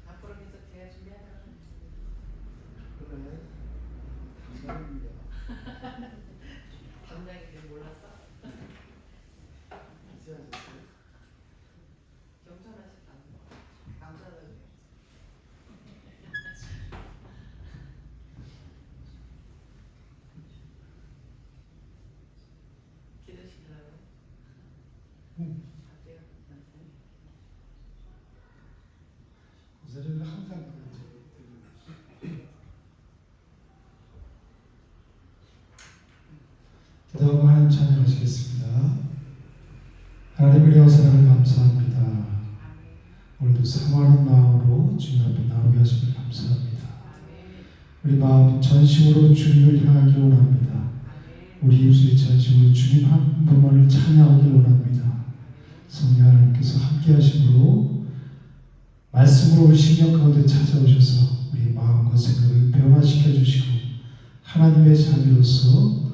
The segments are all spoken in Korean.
앞으로 계속 제가 준비하다가 그러면 담당입니다. 담당인 줄 몰랐어? 이사하셨어요? 겸손하셨다. 감사하다고. 기도시더라고요. 어때요? 고사전은 항상 그렇죠. 기도하고 하나님 찬양하시겠습니다. 하나님 은혜와 사랑을 감사합니다. 오늘도 사모하는 마음으로 주님 앞에 나오게 하심을 감사합니다. 우리 마음 전심으로 주님을 향하기 원합니다. 우리 입술이 전심으로 주님 한 분만을 찬양하기 원합니다. 성령 하나님께서 함께 하심으로 말씀으로 우리 심령 가운데 찾아오셔서 우리 마음과 생각을 변화시켜 주시고 하나님의 자녀로서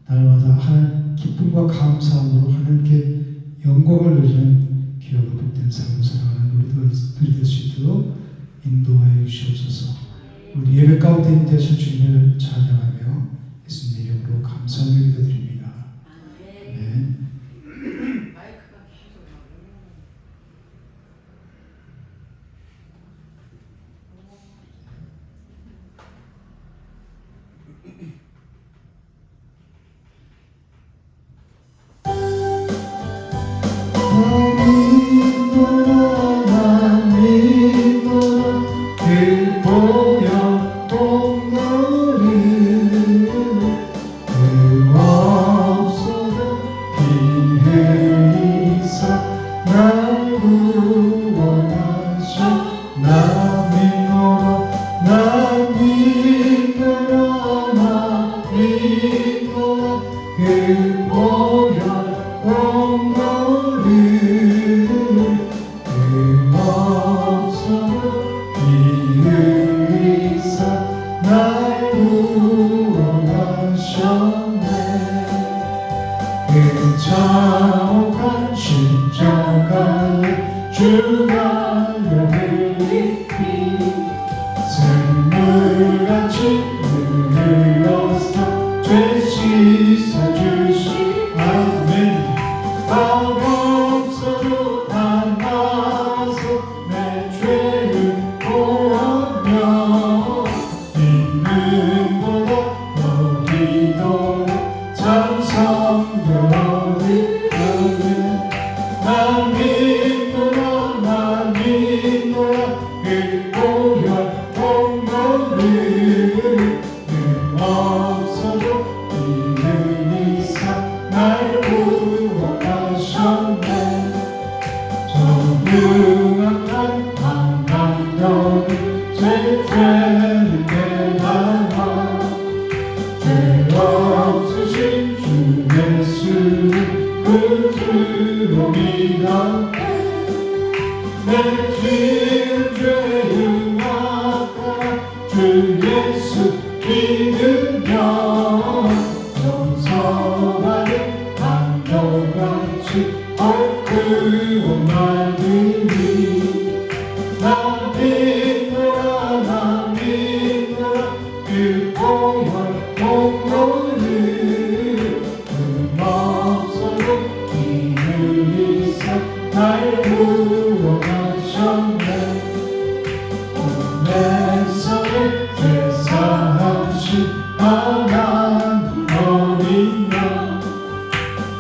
날마다 하나님 기쁨과 감사함으로 하나님께 영광을 누리는 귀하고 복된 삶을 살아가는 우리들이 될 수 있도록 인도하여 주시옵소서. 우리 예배 가운데 있는 되신 주님을 찬양하며 예수님 이름으로 감사하며 기도드립니다. 아멘. 마이크가 계속 자욱한 십자가에 주가 영을 입히 샘물같이 흘러서 죄 씻어주시 아멘. 밥 없어도 담아서 내 죄를 보하며 있는 보다 더 기도를 찬성하며 난 믿노라 그 고요한 공로를 없어도 이는 이상 날 구원하셨네. 전능한 하나님이 제 죄를 깨달아 죄 없으신 주 예수를 그주로 믿어 내 지은 죄 용납하라 주 예수 믿으며 정성하는 한결같이 얽히고 말들이 나 믿노라 그 고요한 공로를 없어도 이는 이상 날 구원하셨네. 내 삶에 제사하신 하나님 어린 양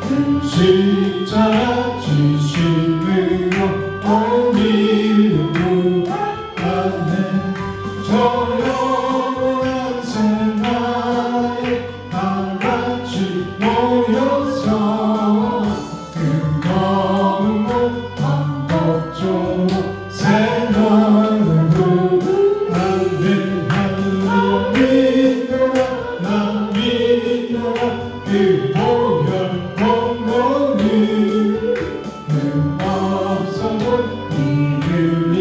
그 십자가 지심으로 오늘을 구하네. 저 영원한 새날에 다같이 모여서 뜨거운 반복적으로 새날을 부르네. 믿노라 나 믿노라 그 보혈 공로를 없어도 이를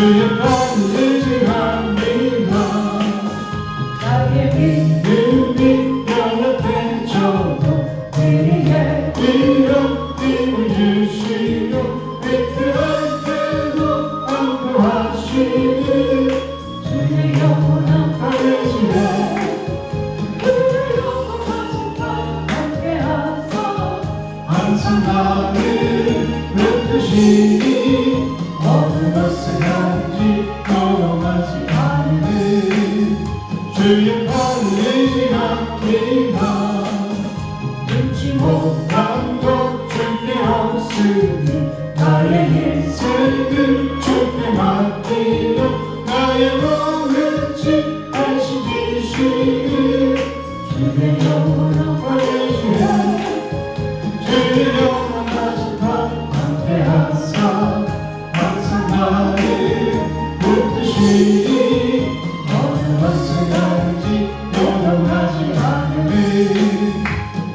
주의 팔을 의지합니다. 나의 믿음이 연락해져도 위에 이런 힘을 주시고 위태할 때도 안보하시니 주의 영원한 하늘에 그의 영원하신 발 함께하사 항상 나를 붙드시니 어느 것을 하는지 영원하지 않는 주의 팔을 의지합니다. 눈치 못 못한 것 줄게 없으니 나의 인생을 주께 맡기며 나의 모든 짐 대신 지시니 주의 영원한 하늘에 주의 영원하신 발 함께하사 항상 나를 붙드시니 어느 것을 하는지 영원하지 않으니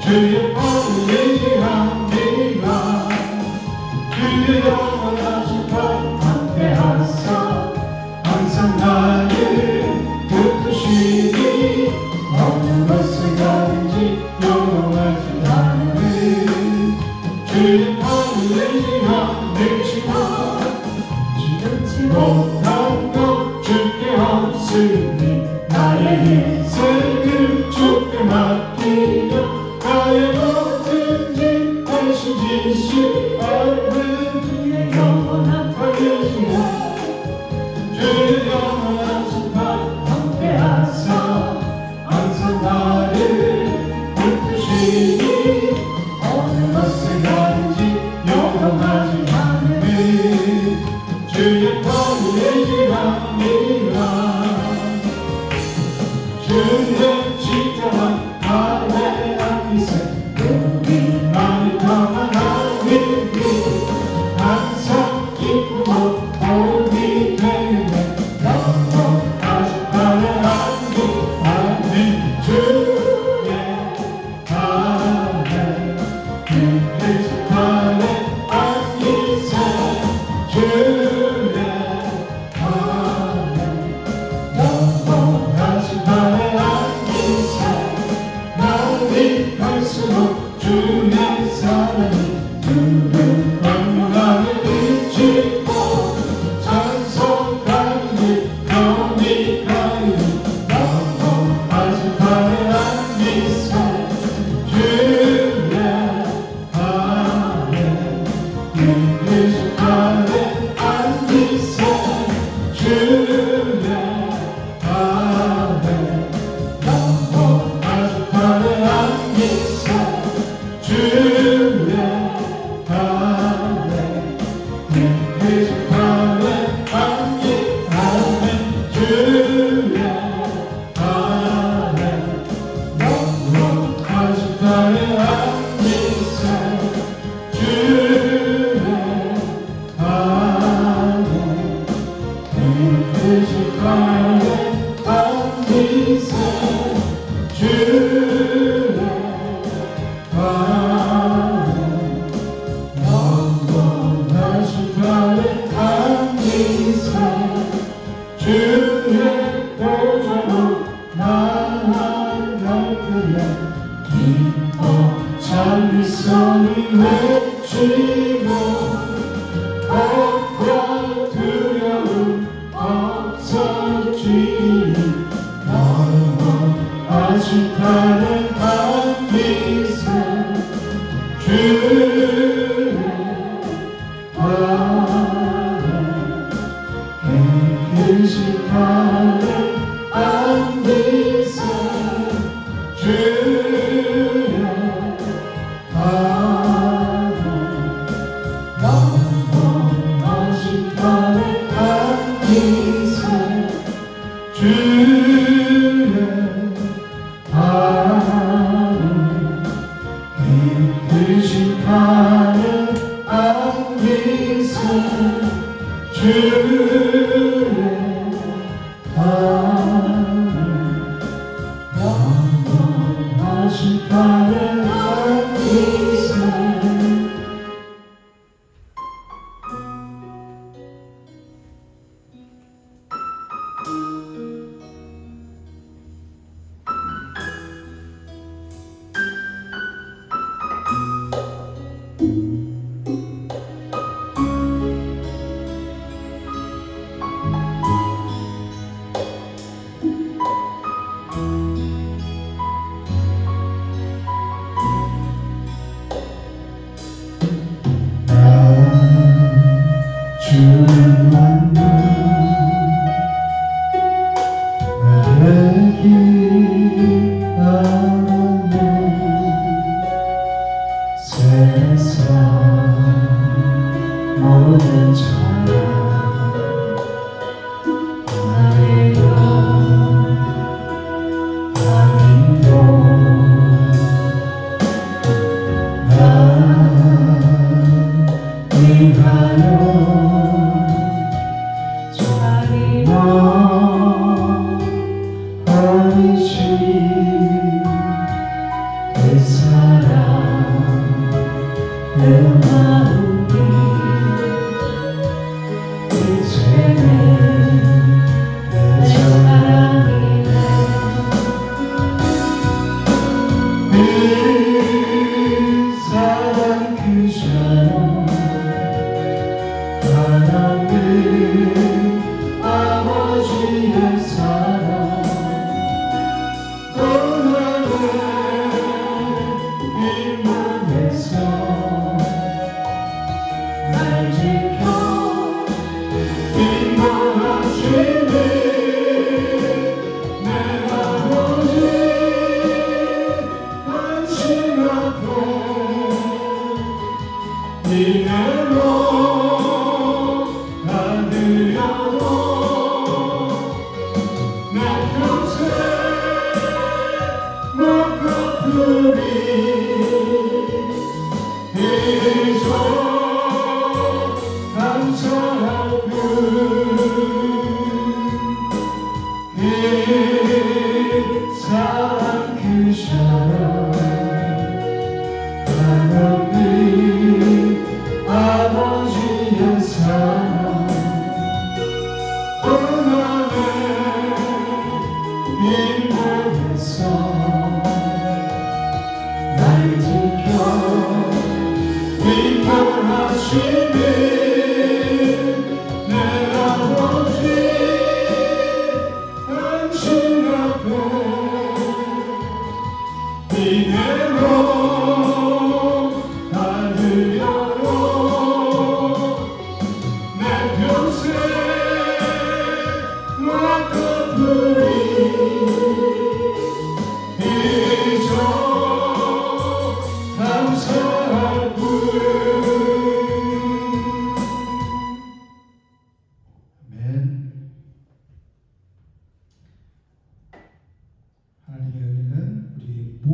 주의 팔을 의지합니다. 주의 영원하신 발 함께하사 항상 나를 붙드시니 어느 것을 가는지 영원하지 않으니 주의 팔을 의지합니다. 눈치 못한 것 줄게 없으니 나의 인생을 주께 맡기며 나의 모든 짐 대신 지시 않는 주의 영원한 하늘이야 주의 영원하신 발 함께하사 항상 나를 붙드시니 어느 것을 가는지 영원하지 않으니 주의 팔을 의지합니다. 주의 십자가 아래 앉으세 우리 나를 평안하니 항상 기쁘고 복이 되네 영원하신 발에 앉는 주의 발에 그 발에 앉으세 주의 발에 영원하신 발에 앉으세 날이 갈수록 주의 사랑이 주를 영원하게 비치고 찬송하니 영원히 가니 영원하신 발에 앉으세 주의 발에 예수 발에 앉으세 주의 발에 영원하신 발에 앉으세 주의 발에 예수 발에 앉으세 주의 발에 영원하신 발에 앉으세 주의 발에 예수 발에 앉으세 주의 발에 영원하신 발에 앉으세 주의 보좌로 나아갈 때에 기뻐 찬미성이 외치고 걱과 두려움 없어지니 영원하신 발에 앉으세 주의 발에 깨끗이 발에 앉으세 주의 발에 영원하신 발에 앉으세 주의 발에 깨끗이 발에 앉으세 주의 발에 영원하신 발에 앉으세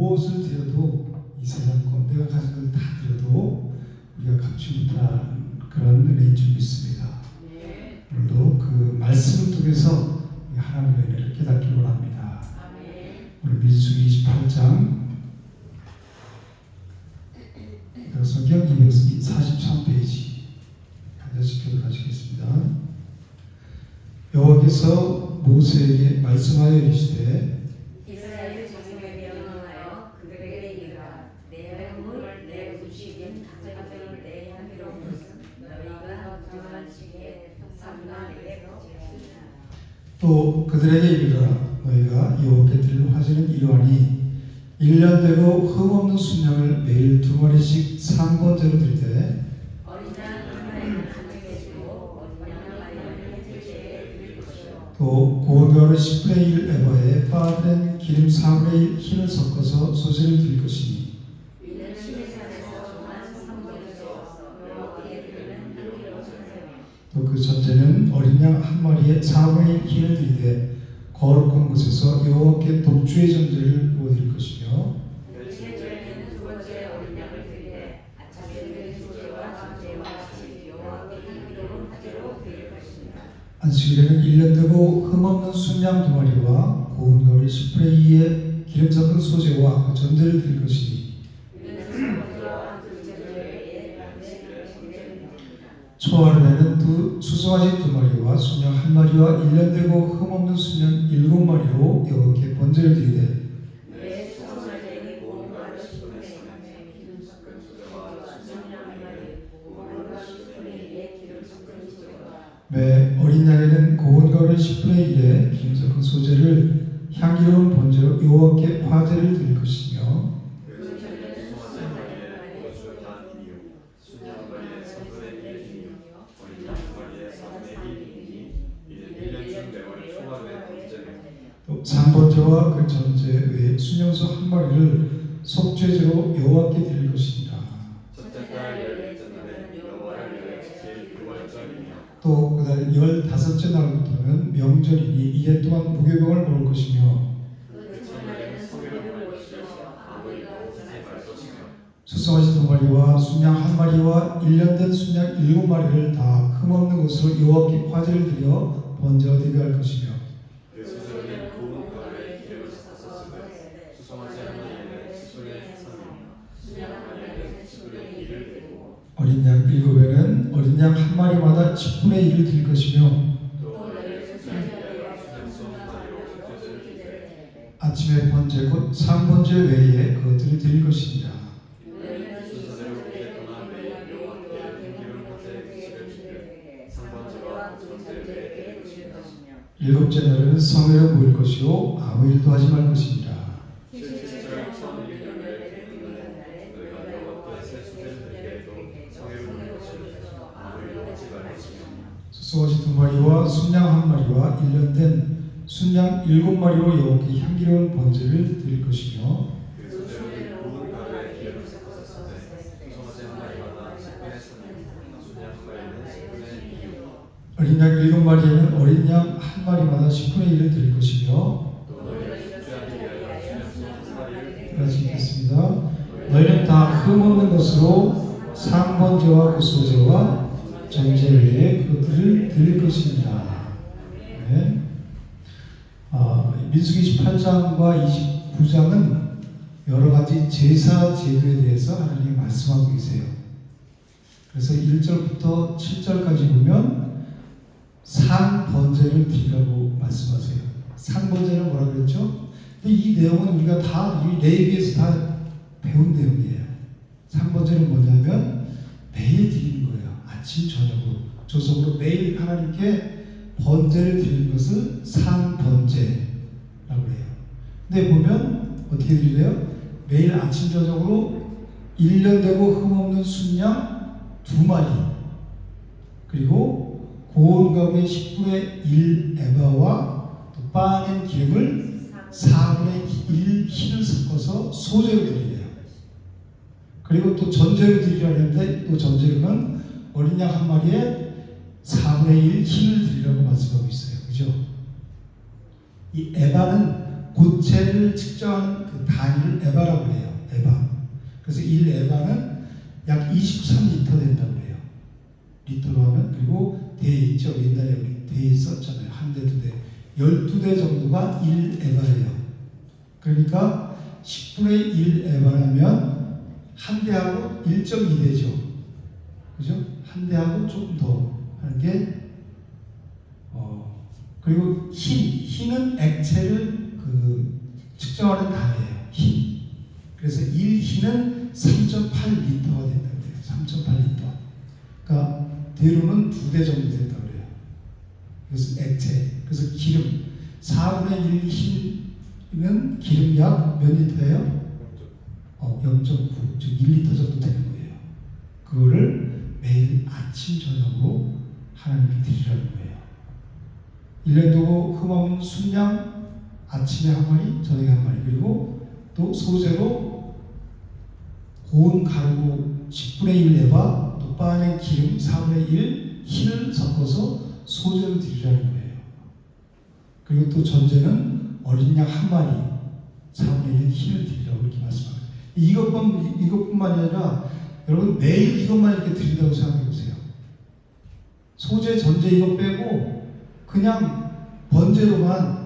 무엇을 드려도 이 세상 것 내가 가진 걸 다 드려도 우리가 갚지 못한 그런 은혜인 줄 믿습니다. 네. 오늘도 그 말씀을 통해서 하나님의 은혜를 깨닫기 원합니다. 아멘. 오늘 민수기 28장 성경 243페이지 앉아서 가시겠습니다. 여호와께서 모세에게 말씀하여 이르시되 이스라엘 자손에게 명하여 그들에게 이르라 내 허물 내 음식인 가져가는 내 향기로운 것은 너희가 정한 시기에 삼가에게 거치리라. 또 그들에게 이르라 너희가 여호와께 드릴 화제는 이러하니 1년 되고 흠없는 순양을 매일 2마리씩 상번제로 드리되 어린 양 한 마리는 하늘에 계시고 어린 양 한 마리는 해질제에 드릴 것이요 또 고운 가루 10분의 1 에바에 빠른 기름 4분의 1 흰을 섞어서 소재를 드릴 것이니 이는 시내산에서 정한 삼번제로서 여호와께 드리는 향기로운 전제며 또 그 전제는 어린 양 한 마리에 4분의 1 흰을 드리되 거룩한 곳에서 여호와께 독주의 전제를 부어드릴 것이며 일체절에는 두 번째 어린 양을 드리되 아침에 드린 소제와 전제와 같이 여호와께 향기로운 화제로 드릴 것입니다. 안식일에는 1년 되고 흠없는 순양 2마리와 고운 가루 10분의 2의 기름 섞은 소재와 그 전제를 드릴 것이니 이는 삼번제와 둘째절에 초하루에는 수송아지 2마리와 순양 1마리와 1년 되고 흠없는 순양 7마리로 여호와께 번제를 드리되 내 수송아지에게 고운 가루 10분의 1의 기름 섞은 소제와 순양 한 마리 고운 가루 10분의 1의 기름 섞은 소제와 매 어린 양에는 고운 가루 10분의 1의 기름 섞은 소재를 향기로운 번제로 여호와께 화제를 드릴 것이며 그 전에는 수송아지 한 마리의 소주 반이요 순양 한 마리의 3분의 1이요 어린 양 한 마리의 4분의 1이니 이는 1년 중 매월 초하루의 번제며 또 상번제와 그 전제 외에 순양소 1마리를 속죄제로 여호와께 드릴 것입니다. 첫째 달 열넷째 날은 여호와를 지킬 유월절이며 또 그달 15째 날부터는 명절이니 2년 동안 무교병을 먹을 것이며 그 첫날에는 성령을 모시시어 아무리가 하지 말 것이며 수송아지 2마리와 순양 1마리와 1년 된 순양 7마리를 다 흠없는 것으로 여호와께 화제를 드려 번제와 대비할 것이며 그 소재는 고운 가루에 기름을 섞어서 쓰되 수송아지 한 마리에는 10분의 3이며 순양 한 마리에는 10분의 1을 드리고 어린 양 7에는 어린 양 1마리마다 10분의 1을 드릴 것이며 또 너희를 순양하여 순양소 한 마리로 속죄제를 드리되 아침에 번제 곧 상번제 외에 그것들을 드릴 것입니다. 너희는 순서대로 오랫동안 매일 여호와께 기름 화제 음식을 주되 상번제와 전제 외에 드릴 것이며 7째 날에는 성회로 모일 것이요 아무 일도 하지 말 것입니다. 실제로 처음 일년 열매를 피우는 날에 너희가 여호와께 새 수제를 드리게 해도 성회로 모일 것이요 아무 일도 하지 말 것이며 수송아지 2마리와 순양 1마리와 1년 된 순양 7마리로 여호와께 향기로운 번제를 드릴 것이며 그 소재는 고운 가루에 기름을 섞어서 쓰되 수송아지 한 마리마다 10분의 3이요 순양 한 마리는 10분의 2요 어린 양 7마리에는 어린 양 1마리마다 10분의 1을 드릴 것이며 또 너희를 숙제하기 위하여 순양소 한 마리를 같이 읽겠습니다. 너희는 다 흠없는 것으로 상번제와 그 소제와 전제 외에 그것들을 드릴 것입니다. 네. 민수기 28장과 29장은 여러 가지 제사 제도에 대해서 하나님이 말씀하고 계세요. 그래서 1절부터 7절까지 보면 상번제를 드리라고 말씀하세요. 상번제는 뭐라고 그랬죠? 근데 이 내용은 우리가 다 이 레위기에서 다 배운 내용이에요. 상번제는 뭐냐면 매일 드리는 거예요. 아침 저녁으로 조석으로 매일 하나님께 번제를 드리는 것을 상번제라고 해요. 근데 보면 어떻게 드리래요? 매일 아침 저녁으로 1년 되고 흠없는 순양 2마리 그리고 고운 가루의 10분의 1 에바와 또 빠낸 기름을 4분의 1 흰을 섞어서 소재로 드리래요. 그리고 또 전제로 드리려고 했는데 또 전제로는 어린 양 1마리에 4분의 1 흰을 드리라고 말씀하고 있어요. 그죠? 이 에바는 고체를 측정하는 그 단위를 에바라고 해요. 에바. 그래서 1에바는 약 23리터 된다고 해요. 리터로 하면. 그리고 대 있죠. 옛날에 우리 대 썼잖아요. 한 대, 두 대. 12대 정도가 1에바예요. 그러니까 10분의 1에바라면 한 대하고 1.2대죠. 그죠? 한 대하고 조금 더 하는 게 그리고 힘은 액체를 측정하는 단위예요. 힘. 그래서 1힘은 3.8리터가 된다고 그래요. 3.8리터. 그러니까 대로는 2대 정도 된다고 그래요. 그래서 액체. 그래서 기름. 4분의 1 힘은 기름 약 몇 리터예요? 0.9. 즉 1리터 정도 되는 거예요. 그거를 매일 아침 저녁으로 하나님께 드리라는 거예요. 1년 도고 흠없는 순양 아침에 한 마리, 저녁에 한 마리. 그리고 또 소재로 고운 가루 10분의 1 에바, 또 빤에 기름 4분의 1 흰을 섞어서 소재로 드리라는 거예요. 그리고 또 전제는 어린 양 한 마리 4분의 1 흰을 드리라고 이렇게 말씀합니다. 이것뿐만이 아니라 여러분 매일 이것만 이렇게 드린다고 생각해 보세요. 소재, 전제 이거 빼고 그냥 번제로만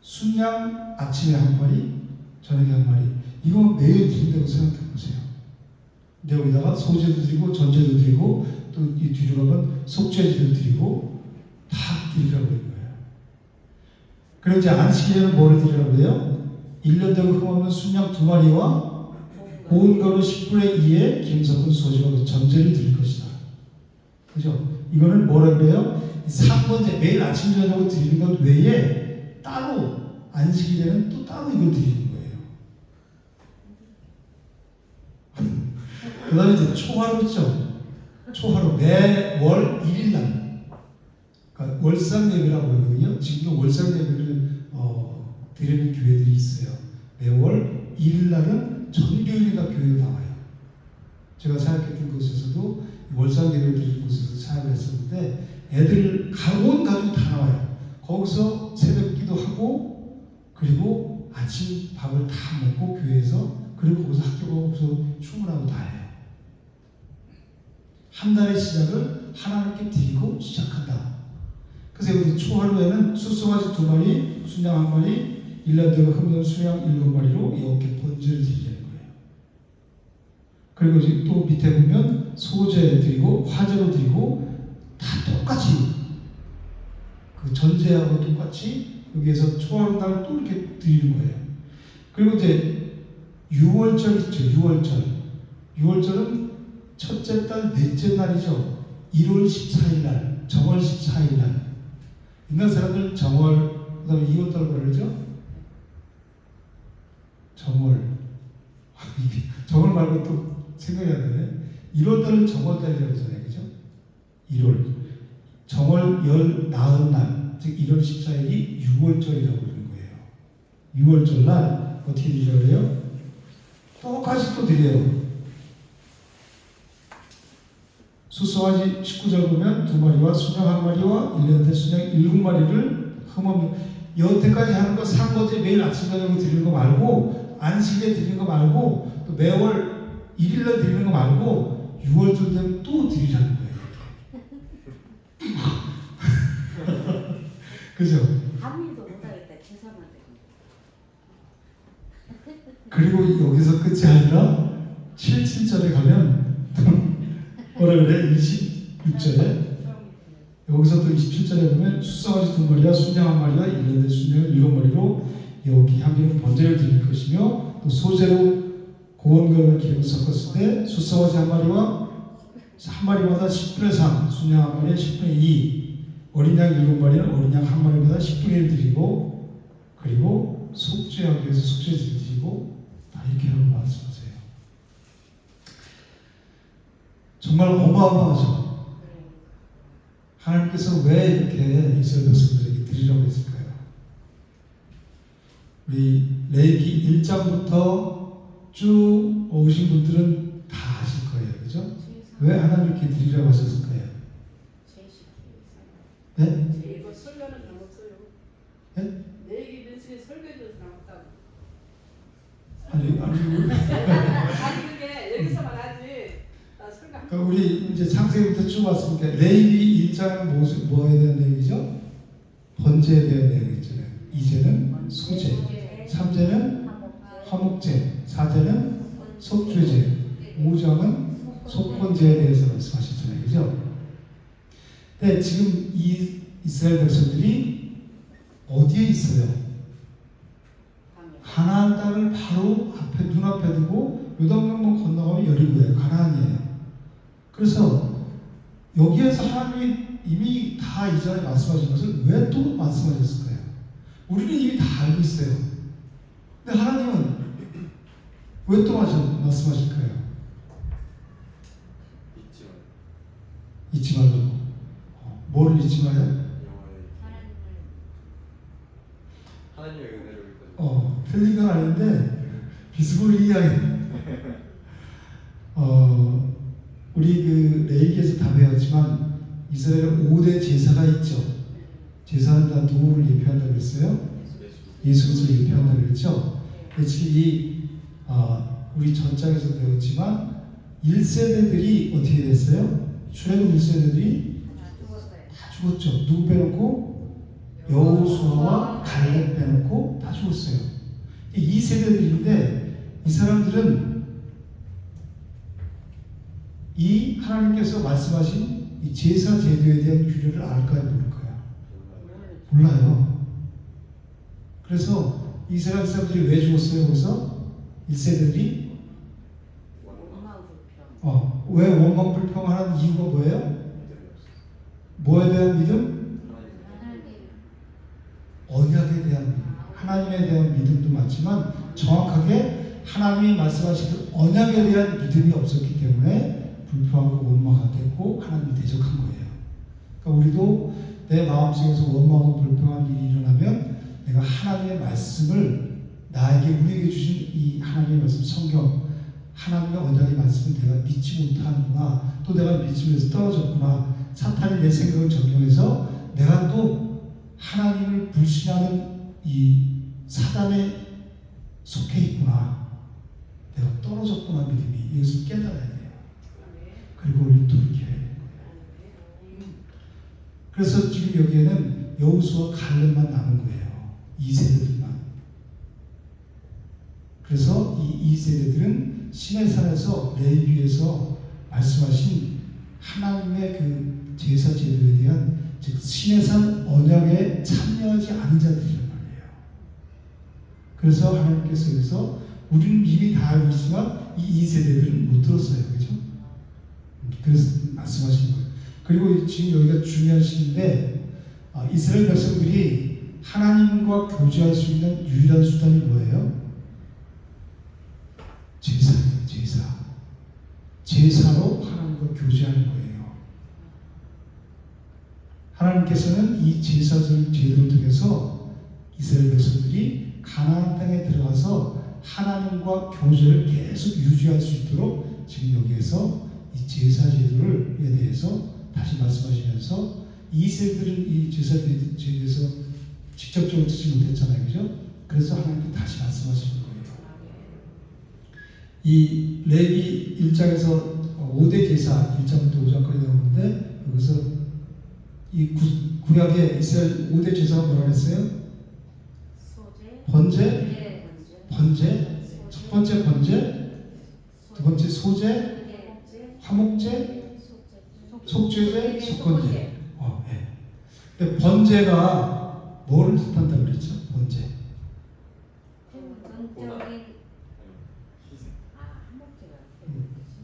순양 아침에 한 마리, 저녁에 한 마리 이거 매일 드린다고 생각해 보세요. 근데 여기다가 소재도 드리고 전제도 드리고 또 이 뒤로 가면 속죄제도 드리고 다 드리라고 하는 거예요. 그리고 이제 안식일에는 뭐를 드리라고 해요? 1년 되고 흠없는 순양 2마리와 고운 가루 10분의 2의 기름 섞은 소재와 전제를 드릴 것이다. 그죠? 이거는 뭐라 그래요? 3번째 매일 아침 저녁으로 드리는 것 외에 따로 안식일에는 또 따로 이걸 드리는 거예요. 그 다음에 이제 초하루 있죠. 초하루 매월 1일 날 그러니까 월상 예배라고 하거든요. 지금도 월상 예배를 드리는 교회들이 있어요. 매월 1일 날은 전교인이 다 교회에 나와요. 제가 사역했던 곳에서도 월상 예배를 드리는 곳에서 사역을 했었는데 애들 온 가족이 다 나와요. 거기서 새벽 기도하고 그리고 아침 밥을 다 먹고 교회에서 그리고 거기서 학교 가고서 출근하고 다 해요. 한 달의 시작을 하나님께 드리고 시작한다. 그래서 여기 초하루에는 숫송아지 2마리, 순양 1마리, 1년 되고 흠없는 순양 7마리로 이렇게 번제를 드리는 거예요. 그리고 이제 또 밑에 보면 소재 드리고 화재로 드리고 다 똑같이 그 전제하고 똑같이 여기에서 초하루 날 또 이렇게 드리는 거예요. 그리고 이제 6월절 있죠. 6월절은 첫째 달 넷째 날이죠. 1월 14일 날, 정월 14일 날. 옛날 사람들 정월, 그 다음에 2월달 뭐라 그러죠? 정월. 정월 말고 또 생각이 안 나네. 1월달은 정월달이라고 하잖아요. 그죠? 1월. 정월 열 나은 날, 즉 1월 14일이 6월절이라고 그러는 거예요. 6월절 날 어떻게 드리라고 해요? 똑같이 또 드려요. 숫송아지 19절 보면 2마리와 순양 1마리와 1년 된 순양 7마리를 흠없는 여태까지 하는 거 3번째 매일 아침 저녁으로 드리는 거 말고 안식일에 드리는 거 말고 또 매월 1일날 드리는 거 말고 6월절 되면 또 드리라는 거예요. 그죠? 아무 일도 못하겠다. 죄송한데. 그리고 여기서 끝이 아니라 7절에 가면 뭐라 그래? 26절에 여기서 또 27절에 보면 숫송아지 2마리와 순양 1마리와 1년 된 순양을 7마리로 여기 향기는 번제를 드릴 것이며 또 소재로 고운 가루와 기름을 섞었을 때 숫송아지 1마리와 한 마리마다 10분의 3, 순양 1마리에 10분의 2, 어린 양 7마리는 어린 양 1마리마다 10분의 1 드리고 그리고 속죄하기 위해서 속죄제를 드리고 다 이렇게 하고 말씀하세요. 정말 어마어마하죠. 하나님께서 왜 이렇게 이스라엘 백성들에게 드리라고 했을까요? 우리 레위기 1장부터 쭉 오신 분들은 다 아실 거예요. 그죠? 왜 하나님께 드리라고 하셨을까요? 네? 이거 설명은 나왔어요. 네? 내 얘기 며칠 설교해줘서 나왔다고. 아니 아니 그게 여기서 말하지. 나 설교 한 그러니까 우리 이제 창세기부터 쭉 왔으니까 레위기 1장은 뭐에 대한 내용이죠? 번제에 대한 내용이잖아요. 2제는 소제, 3제는 화목제, 4제는 속죄제, 5장은 속건제에 대해서 말씀하셨잖아요. 그죠? 근데 지금 이 이스라엘 백성들이 어디에 있어요? 가나안 땅을 바로 앞에 눈앞에 두고 요단강만 건너가면 여리고예요. 가나안이에요. 그래서 여기에서 하나님이 이미 다 이전에 말씀하신 것을 왜 또 말씀하셨을까요? 우리는 이미 다 알고 있어요. 근데 하나님은 왜 또 말씀하실까요? 잊지 말라고. 뭐를 잊지 말아요? 하나님의 은혜를 믿거든요. 틀린 건 아닌데 비스고리 이야기. 우리 그 레위기에서 다 배웠지만 이스라엘 5대 제사가 있죠. 제사는 다 누구를 예표한다고 했어요? 예수 그리스도를 예표한다고 했죠. 지금 우리 전장에서 배웠지만 1세대들이 어떻게 됐어요? 출애굽 1세대들이 다 죽었죠. 누구 빼놓고? 여호수아와 갈렙 빼놓고 다 죽었어요. 이 세대들인데 이 사람들은 이 하나님께서 말씀하신 이 제사 제도에 대한 규례를 알까요, 모를까요? 몰라요. 그래서 이스라엘 사람들이 왜 죽었어요? 거기서 1세대들이 왜 원망 불평하는 이유가 뭐예요? 뭐에 대한 믿음? 언약에 대한 믿음. 하나님에 대한 믿음도 맞지만 정확하게 하나님이 말씀하신 그 언약에 대한 믿음이 없었기 때문에 불평하고 원망하게 됐고 하나님을 대적한 거예요. 그러니까 우리도 내 마음속에서 원망하고 불평한 일이 일어나면 내가 하나님의 말씀을 나에게 우리에게 주신 이 하나님의 말씀 성경 하나님의 언약의 말씀을 내가 믿지 못하는구나, 또 내가 믿음에서 떨어졌구나, 사탄이 내 생각을 점령해서 내가 또 하나님을 불신하는 이 사단에 속해 있구나, 내가 떨어졌구나 믿음이 이것을 깨달아야 돼요. 그리고 우리 돌이켜야 돼요. 그래서 지금 여기에는 여호수아 갈렙만 남은 거예요. 2세대들만. 그래서 이 2세대들은 시내산에서 레위기에서 말씀하신 하나님의 그 제사 제도에 대한 즉 시내산 언약에 참여하지 않은 자들이란 말이에요. 그래서 하나님께서 여기서 우리는 이미 다 알고 있지만 이 2세대들은 못 들었어요. 그렇죠? 그래서 말씀하신 거예요. 그리고 지금 여기가 중요한 시기인데 이스라엘 백성들이 하나님과 교제할 수 있는 유일한 수단이 뭐예요? 제사예요. 제사. 제사로 하나님과 교제하는 거예요. 하나님께서는 이 제사절 제도를 통해서 이스라엘 백성들이 가나안 땅에 들어가서 하나님과 교제를 계속 유지할 수 있도록 지금 여기에서 이 제사 제도에 대해서 다시 말씀하시면서 이 세대들은 이 제사 제도에서 직접적으로 듣지 못했잖아요. 그죠? 그래서 하나님께 다시 말씀하시는 거예요. 이 레위 1장에서 5대 제사 1장부터 5장까지 나오는데 여기서 이 구약의 이스라엘 5대 제사가 뭐라 그랬어요? 번제, 첫 번째 번제, 두 번째 소제, 화목제, 속죄제, 속건제. 근데 번제가 뭐를 뜻한다고 그랬죠? 번제.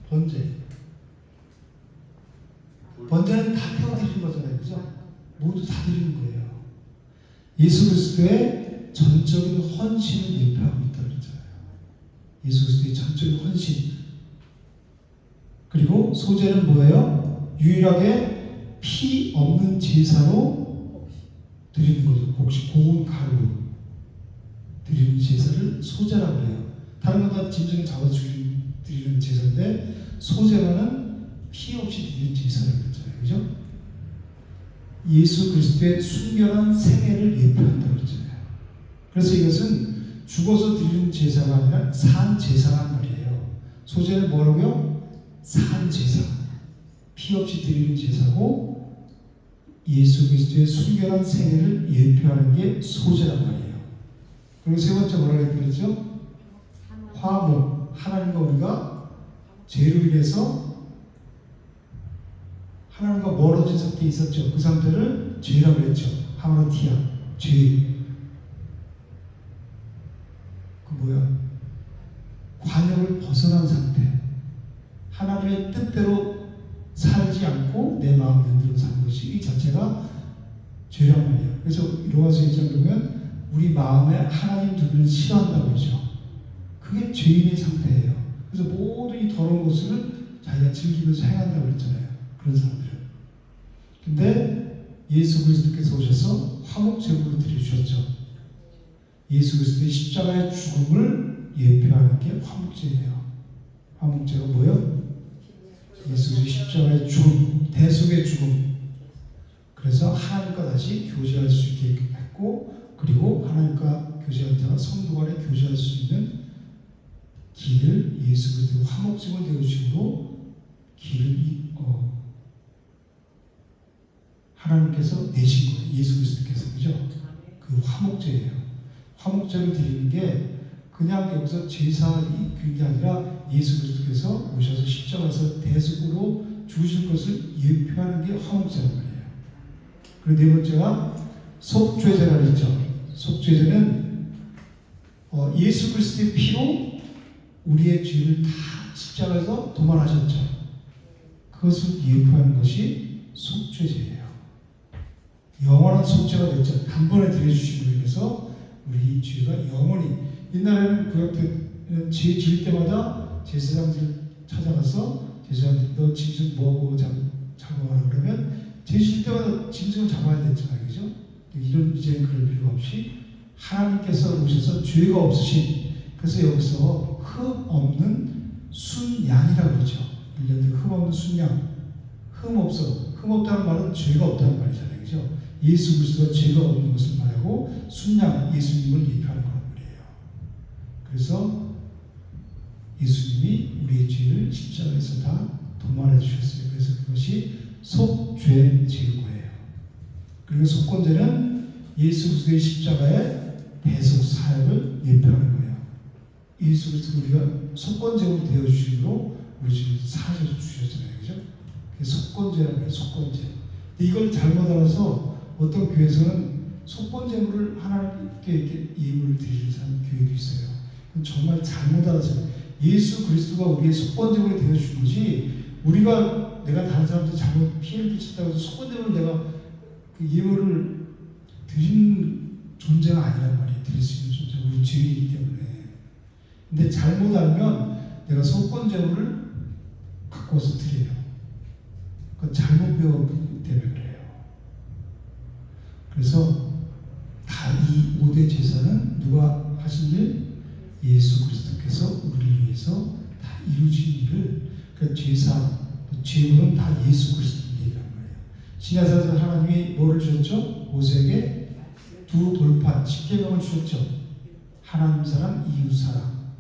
번제. 번제는 다 태워드리는 거잖아요. 그죠? 모두 다 드리는 거예요. 예수 그리스도의 전적인 헌신을 예표하고 있다고 그랬잖아요. 예수 그리스도의 전적인 헌신. 그리고 소제는 뭐예요? 유일하게 피 없는 제사로 드리는 거죠. 혹시 고운 가루로 드리는 제사를 소제라고 해요. 다른 건 다 짐승을 잡아 드리는 제사인데 소제라는 피 없이 드리는 제사라고 했잖아요. 그죠? 예수 그리스도의 순결한 생애를 예표한다고 그랬잖아요. 그래서 이것은 죽어서 드리는 제사가 아니라 산 제사란 말이에요. 소제는 뭐라고요? 산 제사. 피 없이 드리는 제사고 예수 그리스도의 순결한 생애를 예표하는 게 소제란 말이에요. 그리고 세 번째 뭐라고 했죠? 화목. 하나님과 우리가 죄로 인해서 하나님과 멀어진 상태에 있었죠. 그 상태를 죄라고 했죠. 하마르티아, 죄. 관역을 벗어난 상태. 하나님의 뜻대로 살지 않고 내 마음대로 사는 것이 이 자체가 죄란 말이에요. 그래서 로마서 1장 보면 우리 마음에 하나님 두기를 싫어한다고 그러죠. 그게 죄인의 상태예요. 그래서 모든 이 더러운 것을 자기가 즐기면서 행한다고 그랬잖아요. 그런 사람들은. 근데 예수 그리스도께서 오셔서 화목제물로 드려주셨죠. 예수 그리스도의 십자가의 죽음을 예표하는 게 화목제예요. 화목제가 뭐예요? 예수 그리스도의 십자가의 죽음, 대속의 죽음. 그래서 하나님과 다시 교제할 수 있게 했고, 그리고 하나님과 교제한 자가 성도 간에 교제할 수 있는 길을 예수 그리스도의 화목제물 되어주심으로 길을 하나님께서 내신 거예요. 예수 그리스도께서. 그죠? 그 화목제예요. 화목제를 드리는 게 그냥 여기서 제사이 그게 아니라 예수 그리스도께서 오셔서 십자가에서 대속으로 죽으실 것을 예표하는 게 화목제란 말이에요. 그리고 네 번째가 속죄제라 그랬죠. 속죄제는 예수 그리스도의 피로 우리의 죄를 다 십자가에서 도말하셨죠. 그것을 예표하는 것이 속죄제예요. 영원한 속죄가 됐죠. 단번에 드려주신 분께서 우리 죄가 영원히. 옛날에는 구약 때는 죄 지을 때마다 제사장들 찾아가서 제사장들 너 짐승 뭐하고 잡아와라 그러면 죄 지을 때마다 짐승을 잡아야 됐잖아요. 그죠? 이런 이제는 그럴 필요 없이 하나님께서 오셔서 죄가 없으신, 그래서 여기서 흠 없는 순양이라고 그러죠. 1년에 흠 없는 순양. 흠 없다는 말은 죄가 없다는 말이잖아요. 그죠? 예수 그리스도가 죄가 없는 것을 말하고 순양, 예수님을 예표하는 거란 말이에요. 그래서 예수님이 우리의 죄를 십자가에서 다 도말해 주셨어요. 그래서 그것이 속죄 제거예요. 그리고 속건제는 예수 그리스도의 십자가의 대속 사역을 예표하는 거예요. 예수 그리스도 우리가 속건제로 되어 주심으로 우리 죄를 사하셔 주셨잖아요. 그죠? 그게 속건제라는 거예요. 속건제. 근데 이걸 잘못 알아서 어떤 교회에서는 속건제물을 하나님께 이렇게 예물을 드리는 사람 교회도 있어요. 정말 잘못 알아서 예수 그리스도가 우리의 속건제물이 되어준 거지, 내가 다른 사람한테 잘못 피해를 끼쳤다고 해서 속건제물을 내가 그 예물을 드리는 존재가 아니란 말이에요. 드릴 수 있는 존재가 우리 죄인이기 때문에. 근데 잘못 알면 내가 속건제물을 갖고 와서 드려요. 그건 잘못 배웠기 때문에 그래요. 그래서 다 이 5대 제사는 누가 하신 일? 예수 그리스도께서 우리를 위해서 다 이루신 일을, 그러니까 제사, 제물은 다 예수 그리스도의 일이란 말이에요. 신약성에서 하나님이 뭐를 주셨죠? 모세에게 두 돌판, 10계명을 주셨죠. 하나님 사랑, 이웃 사랑.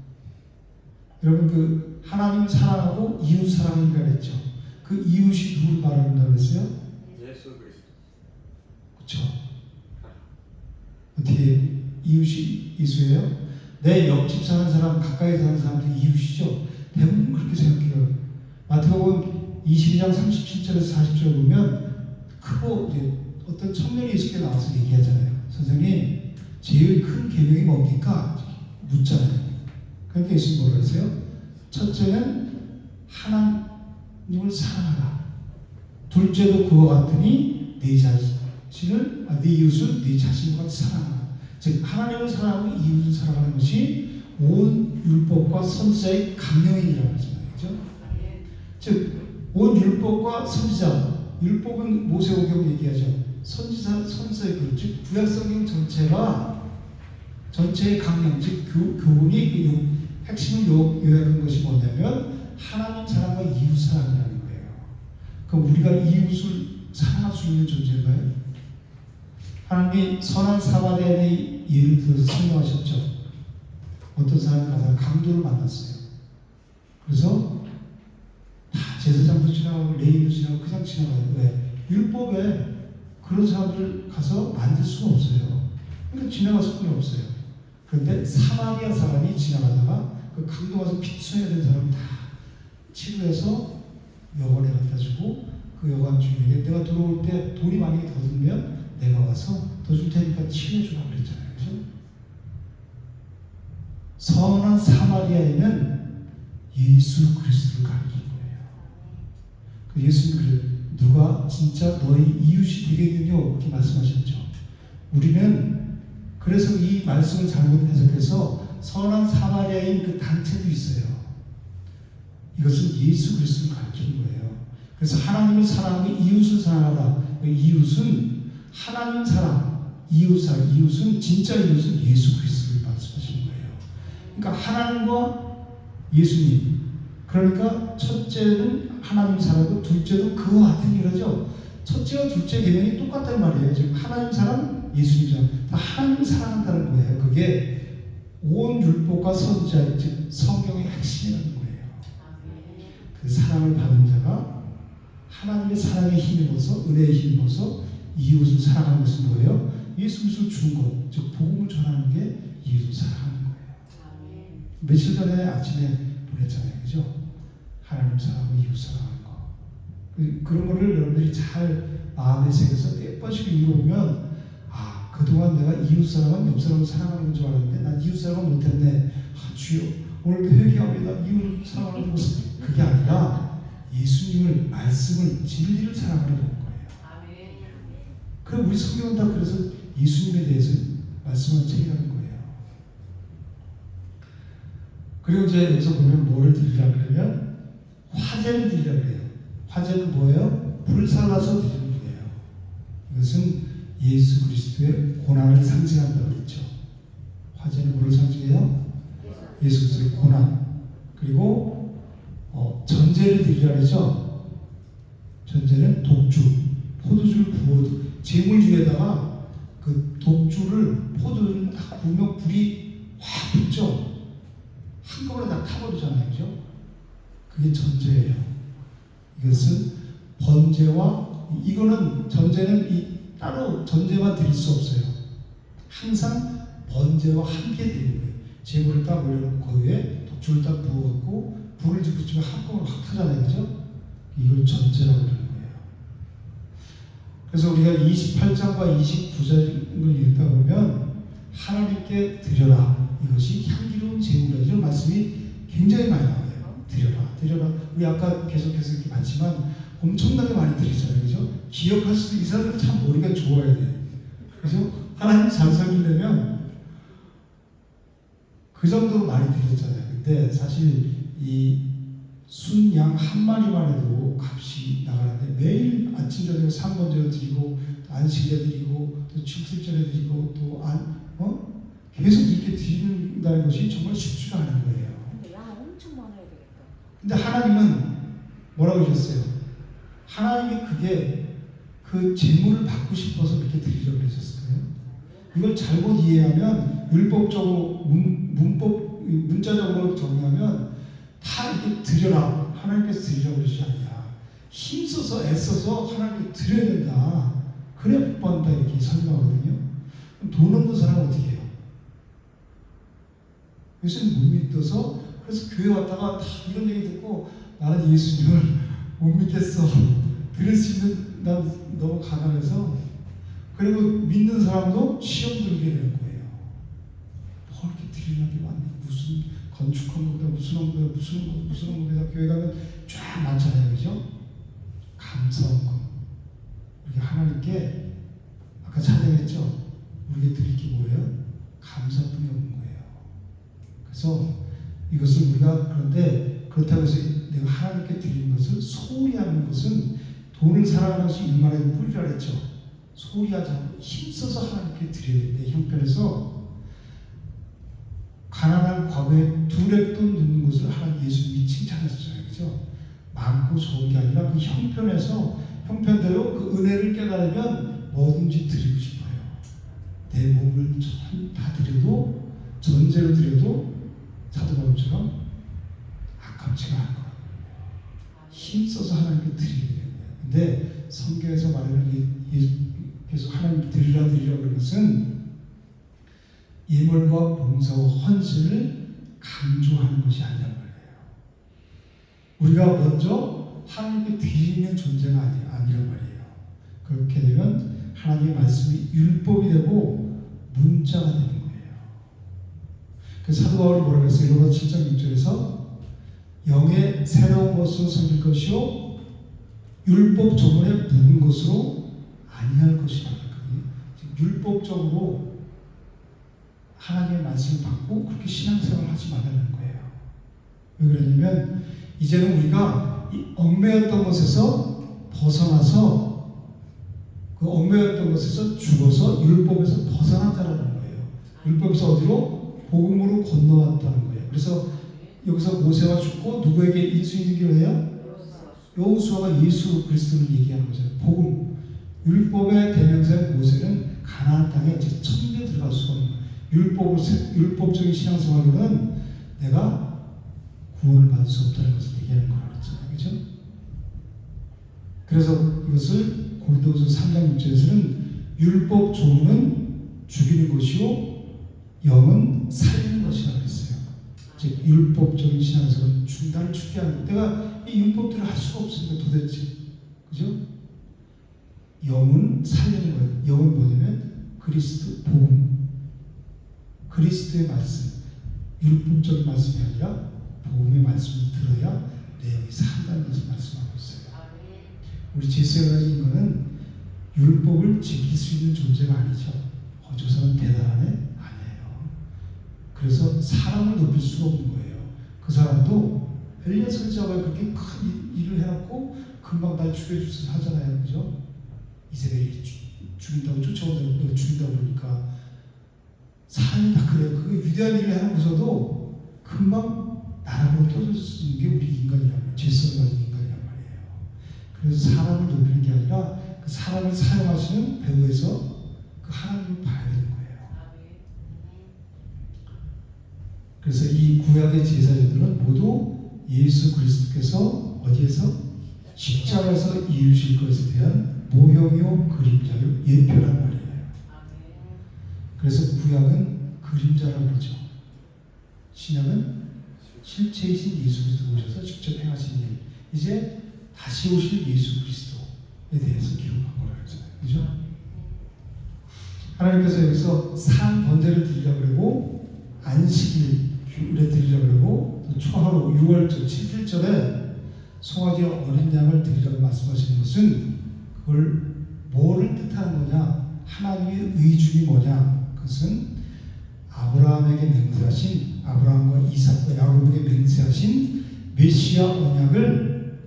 여러분 그 하나님 사랑하고 이웃 사랑을 말했죠. 그 이웃이 누굴 말한다고 했어요? 예수 그리스도. 그렇죠. 어떻게 이웃이 예수예요? 내 옆집 사는 사람, 가까이 사는 사람들이 이웃이죠. 대부분 그렇게 생각해요. 마태복음 22장 37절에서 40절 보면 크고 이제 어떤 청년이 예수께 나와서 얘기하잖아요. 선생님, 제일 큰 계명이 뭡니까? 묻잖아요. 그러니까 예수님 뭐라 했어요? 첫째는 하나님을 사랑하라. 둘째도 그와 같으니 네 이웃을 네 자신과 같이 사랑하라. 즉 하나님을 사랑하고 이웃을 사랑하는 것이 온 율법과 선지자의 강령이라고 하잖아요. 그렇죠? 즉 온 율법과 선지자, 율법은 모세오경 얘기하죠. 선지자의 글, 즉 구약성경 전체의 강령, 즉 교훈이 핵심을 요약한 것이 뭐냐면 하나님 사랑과 이웃 사랑이라는 거예요. 그럼 우리가 이웃을 사랑할 수 있는 존재인가요? 하나님이 선한 사마리아인의 예를 들어서 설명하셨죠. 어떤 사람이 가다가 강도를 만났어요. 그래서 다 제사장도 지나가고 레위인도 지나가고 그냥 지나가요. 왜? 율법에 그런 사람들 가서 만질 수가 없어요. 그러니까 지나갈 수뿐이 없어요. 그런데 사마리아 사람이 지나가다가 그 강도 가서 피투성해야 되는 사람을 다 치료해서 여관에 갖다 주고 그 여관 주인에게 내가 들어올 때 돈이 만약에 더 들면 내가 와서 더 줄 테니까 치료해 주라고 그랬잖아요. 그죠? 선한 사마리아인은 예수 그리스도를 가리킨 거예요. 그 예수님 그래 누가 진짜 너의 이웃이 되겠느냐 이렇게 말씀하셨죠. 우리는 그래서 이 말씀을 잘못 해석해서 선한 사마리아인 그 단체도 있어요. 이것은 예수 그리스도를 가리키는 거예요. 그래서 하나님을 사랑하고 이웃을 사랑하라. 이웃은 하나님 사랑, 이웃 사랑. 이웃은 진짜 이웃은 예수 그리스도를 말씀하시는 거예요. 그러니까 하나님과 예수님. 그러니까 첫째는 하나님 사랑하고 둘째도 그와 같은 이러죠. 첫째와 둘째 개념이 똑같단 말이에요. 지금 하나님 사랑, 예수님 사랑. 다 하나님을 사랑한다는 거예요. 그게 온 율법과 선지자, 즉 성경의 핵심이라는 거예요. 그 사랑을 받은 자가 하나님의 사랑에 힘입어서 은혜에 힘입어서 이웃을 사랑하는 것은 뭐예요? 예수 그리스도를 준 것, 즉 복음을 전하는 게 이웃을 사랑하는 거예요. 며칠 전에 아침에 보냈잖아요, 그죠? 하나님 사랑하고 이웃 사랑하는 거. 그런 거를 여러분들이 잘 마음에 새겨서 몇 번씩 읽어보면 아 그동안 내가 이웃 사랑은 옆 사람을 사랑하는 줄 알았는데 난 이웃 사랑을 못했네. 아 주여 오늘도 회개합니다. 이웃을 사랑하는 것은 그게 아니라 예수님을 말씀을 진리를 사랑하는 거예요. 그럼 우리 성경은 다 그래서 예수님에 대해서 말씀을 책이라는 거예요. 그리고 이제 여기서 보면 뭐를 드리라 그러면 화제를 드리라 그래요. 화제는 뭐예요? 불살라서 드리는 거예요. 이것은 예수 그리스도의 고난을 상징한다고 했죠. 화제는 뭐를 상징해요? 예수 그리스도의 고난. 그리고 전제를 드리라 그러죠. 전제는 독주, 포도주를 부어 재물 위에다가 그 독주를 포도주를 딱 부으면 불이 확 붙죠. 한꺼번에 다 타버리잖아요, 그죠? 그게 전제예요. 이것은 번제와 이거는 전제는 따로 전제만 드릴 수 없어요. 항상 번제와 함께 드리는 거예요. 재물을 딱 올려놓고 그 위에 독주를 딱 부어갖고 불을 붙이면 한꺼번에 확 타잖아요, 그죠? 이걸 전제라고 그러는 거예요. 그래서 우리가 28장과 29장을 읽다 보면 하나님께 드려라. 이것이 향기로운 제물이다. 이런 말씀이 굉장히 많이 나와요. 드려라, 드려라. 우리 아까 계속해서 이렇게 봤지만 엄청나게 많이 드리잖아요, 그죠? 기억할 수도 이 사람은 참 머리가 좋아야 돼요. 그래서 하나님 잘 살리려면 그 정도로 많이 드렸잖아요. 근데 사실 이 순양 한 마리만 해도 값이 나가는데 매일 아침 저녁 삼번제로 드리고 안식일에 드리고 또 축일절에 드리고 또 계속 이렇게 드린다는 것이 정말 쉽지가 않은 거예요. 근데 양 엄청 많아야 되겠다. 근데 하나님은 뭐라고 하셨어요? 하나님이 그게 그 재물을 받고 싶어서 그렇게 드리려고 하셨어요. 이걸 잘못 이해하면 율법적으로 문자적으로 정리하면 다 이렇게 드려라. 하나님께서 드리라고 그러지 않냐. 힘써서 애써서 하나님께 드려야 된다. 그래야 복 받는다 이렇게 설명하거든요. 그럼 돈 없는 사람은 어떻게 해요? 예수님 못 믿어서 그래서 교회 왔다가 다 이런 얘기 듣고 나는 예수님을 못 믿겠어. 들을 수 있는 난 너무 가난해서 그리고 믿는 사람도 시험 들게 되는 거예요. 뭐 이렇게 드리는 게 많네. 무슨 건축헌금이다 무슨 헌금이다 무슨 헌금이다 교회 가면 쫙 많잖아요, 그죠? 감사헌금. 우리가 하나님께 아까 찬양했죠. 우리에게 드릴 게 뭐예요? 감사뿐이 없는 거예요. 그래서 이것을 우리가 그런데 그렇다고 해서 내가 하나님께 드리는 것을 소홀히 하는 것은 돈을 사랑하는 것이 일만의 뿌리라 그랬죠. 소홀히 하지 않고 힘써서 하나님께 드려야 되는데 형편에서 가난한 과거에 두 랩돈 넣는 것을 하나님 예수님이 칭찬하셨잖아요, 그죠? 많고 좋은 게 아니라 그 형편에서 형편대로 그 은혜를 깨달으면 뭐든지 드리고 싶어요. 몸을 다 드려도 전제로 드려도 사도 바울처럼 아깝지가 않은 거예요. 힘써서 하나님께 드리는 거예요. 근데 성경에서 말하는 계속 하나님께 드리라 그러는 것은 예물과 봉사와 헌신을 강조하는 것이 아니란 말이에요. 우리가 먼저 하나님께 드리는 존재가 아니란 말이에요. 그렇게 되면 하나님의 말씀이 율법이 되고 문자가 되는 거예요. 그래서 사도 바울이 뭐라고 했어요? 로마 7장 6절에서 영의 새로운 것으로 섬길 것이요 율법 조문에 묵은 것으로 아니할 것이라 했거든요. 율법적으로 하나님의 말씀을 받고 그렇게 신앙생활을 하지 말라는 거예요. 왜 그러냐면 이제는 우리가 이 얽매였던 것에서 벗어나서 그 얽매였던 것에서 죽어서 율법에서 벗어났다는 거예요. 율법에서 어디로? 복음으로 건너왔다는 거예요. 그래서 여기서 모세가 죽고 누구에게 인수인계를 해요? 여호수아가 예수 그리스도를 얘기하는 거죠. 복음. 율법의 대명사인 모세는 가나안 땅에 천국에 들어갈 수가 없는 거예요. 율법적인 신앙생활로는 내가 구원을 받을 수 없다는 것을 얘기하는 거라고 했잖아요. 그렇죠? 그래서 이것을 고린도후서 3장 6절에서는 율법 조문은 죽이는 것이요 영은 살리는 것이라고 했어요. 즉 율법적인 신앙생활은 나를 죽게 하는 거. 내가 이 율법들을 할 수가 없으니까 도대체, 그죠? 영은 살리는 거예요. 영은 뭐냐면 그리스도 복음, 그리스도의 말씀, 율법적인 말씀이 아니라 복음의 말씀을 들어야 내 영이 산다는 것을 말씀하고 있어요. 우리 질서가 가진 거는 율법을 지킬 수 있는 존재가 아니죠. 저 사람 대단하네? 아니에요. 그래서 사람을 높일 수가 없는 거예요. 그 사람도 엘리야 선지자가 그렇게 큰 일을 해놓고 금방 날 죽여주서 하잖아요. 그죠? 이세벨이 죽인다고 쫓아온다고 죽인다고 그러니까 사람이 다 그래요. 그 위대한 일을 해놓고서도 금방 나락으로 떨어질 수 있는 게 우리 인간이란 말이에요. 질서를 가진 인간이란 말이에요. 그래서 사람을 높이는 게 아니라 그 사람을 사용하시는 배후에서 그 하나님을 봐야 되는 거예요. 그래서 이 구약의 제사장들은 모두 예수 그리스도께서 어디에서? 십자가에서 이루실 것에 대한 모형이요 그림자요 예표란 말이에요. 그래서 구약은 그림자라고 그러죠. 신약은 실체이신 예수 그리스도 오셔서 직접 행하신 일. 이제 다시 오실 예수 그리스도에 대해서 기록한 거라고 그러잖아요. 그죠? 하나님께서 여기서 산 번제를 드리려고 그러고 안식일에 드리려고 그러고 또 초하루 6월절 7일절에 송아지와 어린 양을 드리라고 말씀하시는 것은 그걸 뭐를 뜻하는 거냐? 하나님의 의중이 뭐냐? 그것은 아브라함에게 맹세하신 아브라함과 이삭과 야곱에게 맹세하신 메시아 언약을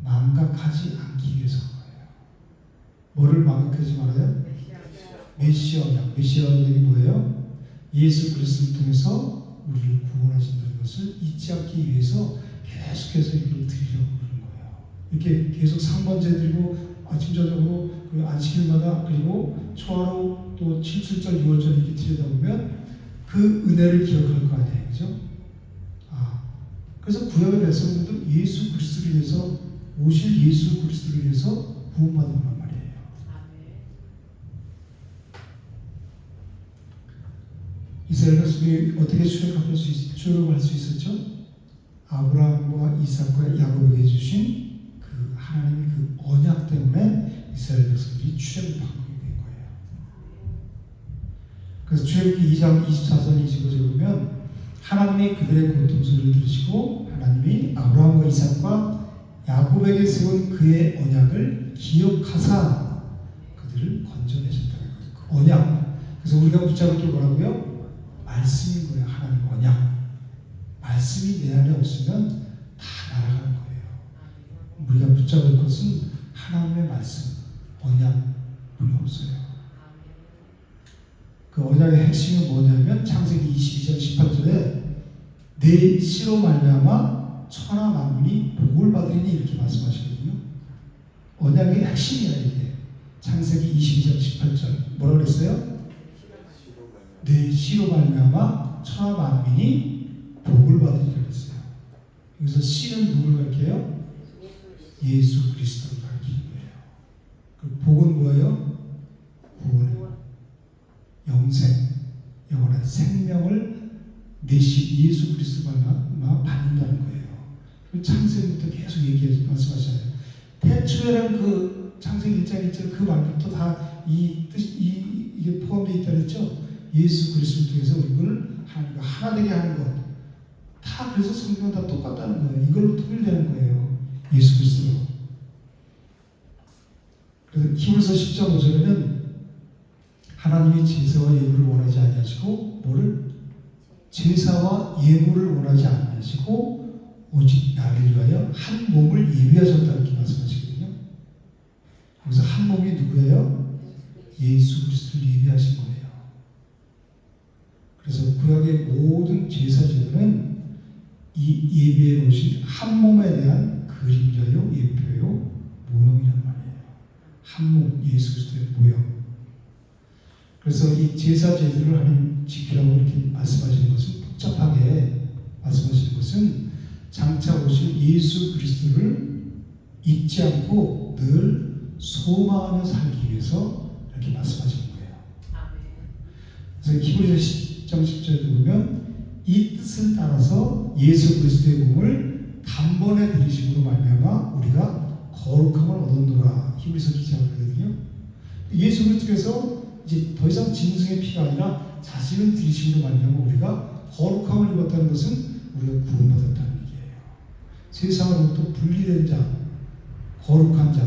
망각하지 않기 위해서 거예요. 뭐를 망각하지 말아요? 메시아 언약. 메시아 언약이 뭐예요? 예수 그리스도를 통해서 우리를 구원하신다는 것을 잊지 않기 위해서 계속해서 이걸 드리려고 그러는 거예요. 이렇게 계속 상번제 드리고 아침 저녁으로 안식일마다 그리고 초하루 또 7.7절 6월절 이렇게 드리다 보면 그 은혜를 기억할 거 아니에요. 그죠? 그래서 구약의 백성들도 예수 그리스도를 위해서 오실 예수 그리스도를 위해서 구원받은 거란 말이에요. 이스라엘 백성이 어떻게 출애굽할 수 있었죠? 아브라함과 이삭과 야곱에게 주신 그 하나님의 그 언약 때문에 이스라엘 백성들이 출애굽을 하게 된 거예요. 그래서 출애굽기 2장 24절 25절 보면 하나님이 그들의 고통 소리를 들으시고 하나님이 아브라함과 이삭과 야곱에게 세운 그의 언약을 기억하사 그들을 건져내셨다는 거예요. 그 언약. 그래서 우리가 붙잡을 게 뭐라고요? 말씀인 거예요. 하나님 언약. 말씀이 내 안에 없으면 다 날아가는 거예요. 우리가 붙잡을 것은 하나님의 말씀, 언약뿐이 없어요. 그 언약의 핵심은 뭐냐면 창세기 22장 18절에 내 씨로 말미암아 천하 만민이 복을 받으리니 이렇게 말씀하시거든요. 언약의 핵심이야 이게. 창세기 22장 18절 뭐라고 그랬어요? 내 씨로 말미암아 천하 만민이 복을 받으리라 그랬어요. 여기서 씨는 누굴 가리켜요? 예수 그리스도를 가리키는 거예요. 그 복은 뭐예요? 구원의 영생, 영원한 생명을 내시 예수 그리스도 말미암아 받는다는 거예요. 창세기부터 계속 말씀하시잖아요. 태초에는 그 창세기 1장 1절 그 말부터 다 이 뜻, 이게 포함되어 있다 그랬죠. 예수 그리스도를 통해서 우리를 하나님과 하나 되게 하는 것. 다 그래서 성경은 다 똑같다는 거예요. 이걸로 통일되는 거예요. 예수 그리스도. 그래서 히브리서 10장 5절에는 하나님이 제사와 예물을 원하지 아니하시고 뭐를? 제사와 예물을 원하지 아니하시고 오직 나를 위하여 한 몸을 예비하셨다 이렇게 말씀하시거든요. 그래서 한 몸이 누구예요? 예수 그리스도를 예비하신 거예요. 그래서 구약의 모든 제사 제도는 이 예비해 놓으신 한 몸에 대한 그림자요, 예표요, 모형이란 말이에요. 한 몸, 예수 그리스도의 모형. 그래서 이 제사 제도를 하나님 지키라고 이렇게 말씀하시는 것은 복잡하게 말씀하시는 것은 장차 오실 예수 그리스도를 잊지 않고 늘 소망하며 살기 위해서 이렇게 말씀하시는 거예요. 그래서 히브리서 10장 10절에 보면 이 뜻을 따라서 예수 그리스도의 몸을 단번에 들이심으로 말미암아 우리가 거룩함을 얻었노라. 히브리서 기자거든요. 예수 그리스도께서 이제 더 이상 짐승의 피가 아니라 자신을 들이심으로 말미암아 우리가 거룩함을 입었다는 것은 우리가 구원받았다는 얘기예요. 세상으로부터 분리된 자, 거룩한 자.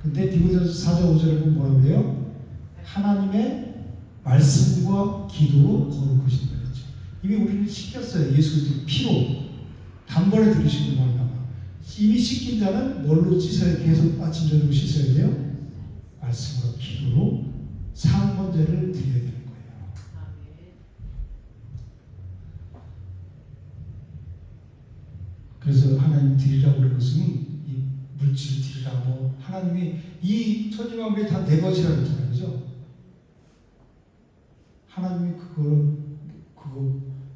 근데 디모데전서 4장 5절에 보면 뭐라고 해요? 하나님의 말씀과 기도로 거룩하신다 그랬죠. 이미 우리는 씻겼어요. 예수 그리스도의 피로 단번에 들으시고 말미암아. 이미 씻긴 자는 뭘로 씻어야 계속 아침 저녁 씻어야 돼요? 말씀과 기도로 상번제를 드려야 되는 거예요. 그래서 하나님 드리라고 그런 것은 이 물질을 드리라고 하나님이 이 천지만물이 다 내 것이라고 했잖아요. 그죠? 하나님이 그거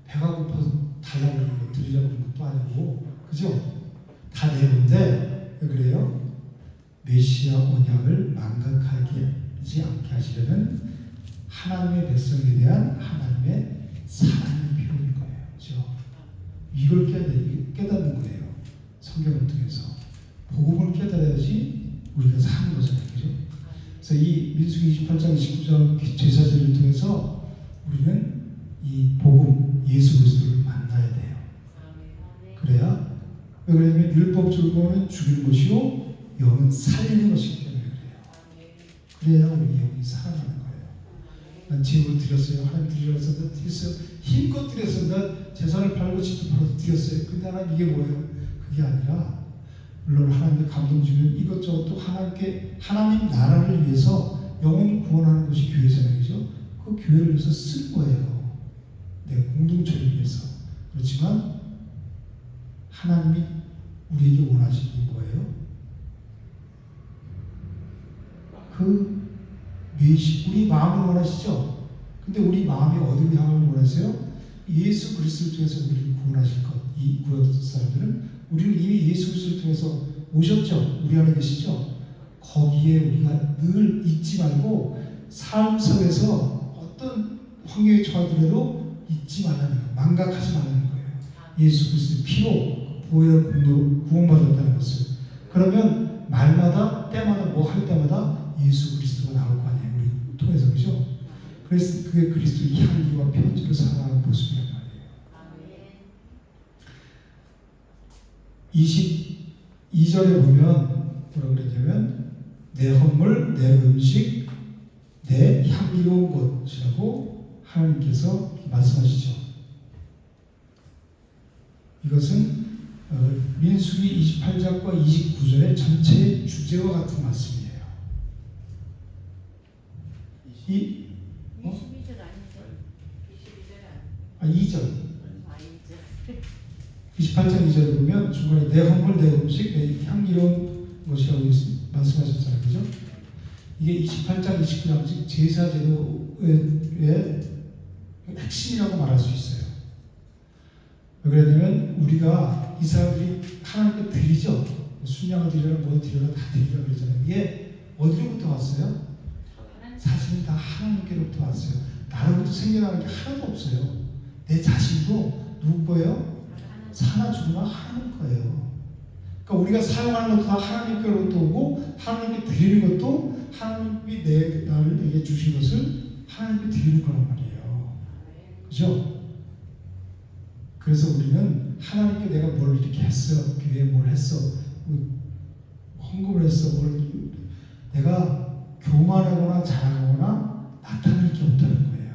배가 고파서 달라고 그러는 거 드리라고 그러는 것도 아니고 그죠? 다 내 건데 왜 그래요? 메시아 언약을 망각하지 않게 하시려는 하나님의 백성에 대한 하나님의 사랑의 표현인 거예요. 그죠? 이걸 깨닫는 거예요. 성경을 통해서. 복음을 깨달아야지 우리가 사는 거잖아요. 그죠? 그래서 이 민수기 28장 29장 제사제를 통해서 우리는 이 복음, 예수 그리스도를 만나야 돼요. 그래야 왜 그러냐면 율법적인 거는 죽이는 것이요 영은 살리는 것이기 때문에 그래요. 그래야 우리 영이 살아나는 거예요. 난 제물을 드렸어요. 하나님 드리려서 드렸어요. 힘껏 드렸어요. 재산을 팔고 집도 팔아서 드렸어요. 근데 하나님 이게 뭐예요? 그게 아니라 물론 하나님의 감동 주면 이것저것 또 하나님 나라를 위해서 영혼을 구원하는 것이 교회잖아요. 그죠? 그 교회를 위해서 쓸 거예요. 내 공동체를 위해서. 그렇지만 하나님이 우리에게 원하시는 게 뭐예요? 우리 마음을 원하시죠? 근데 우리 마음이 어디를 향하길 원하세요? 예수 그리스도를 통해서 우리를 구원하실 것. 이 구약 사람들은 우리는 이미 예수 그리스도를 통해서 오셨죠? 우리 안에 계시죠? 거기에 우리가 늘 잊지 말고 삶 속에서 어떤 환경에 처하더라도 잊지 말라는 거예요. 망각하지 말라는 거예요. 예수 그리스도의 피로 보혈의 구원받았다는 것을. 그러면 말마다 때마다 뭐 할 때마다 예수 그리스도가 나올 거 아니에요. 우리 통해서. 그죠? 그래서 그게 그리스도의 향기와 편지로 살아가는 모습이란 말이에요. 22절에 보면 뭐라고 그랬냐면 내 헌물, 내 음식, 내 향기로운 것이라고 하나님께서 말씀하시죠. 이것은 민수기 28장과 29절의 전체의 주제와 같은 말씀이에요. 22절 아니죠? 22절 28장 2절에 보면 중간에 내 헌물, 내 음식, 내 향기로운 것이라고 말씀하셨잖아요. 그죠? 이게 28장, 29장 즉 제사제도의 핵심이라고 말할 수 있어요. 왜 그러냐면 우리가 이 사람들이 하나님께 드리죠. 순양을 드리려면 뭘 드리려면 다 드리려고 그러잖아요. 이게 어디로부터 왔어요? 사실은 다 하나님께로부터 왔어요. 나로부터 생겨나는 게 하나도 없어요. 내 자신도 누구 거예요? 사나 죽으나 하나님 거예요. 그러니까 우리가 사용하는 것도 다 하나님께로부터 오고 하나님께 드리는 것도 하나님이 나를 내게 주신 것을 하나님께 드리는 거란 말이에요. 그죠? 그래서 우리는 하나님께 내가 뭘 이렇게 했어, 교회에 뭘 했어, 헌금을 했어, 내가 교만하거나 자랑하거나 나타낼 게 없다는 거예요.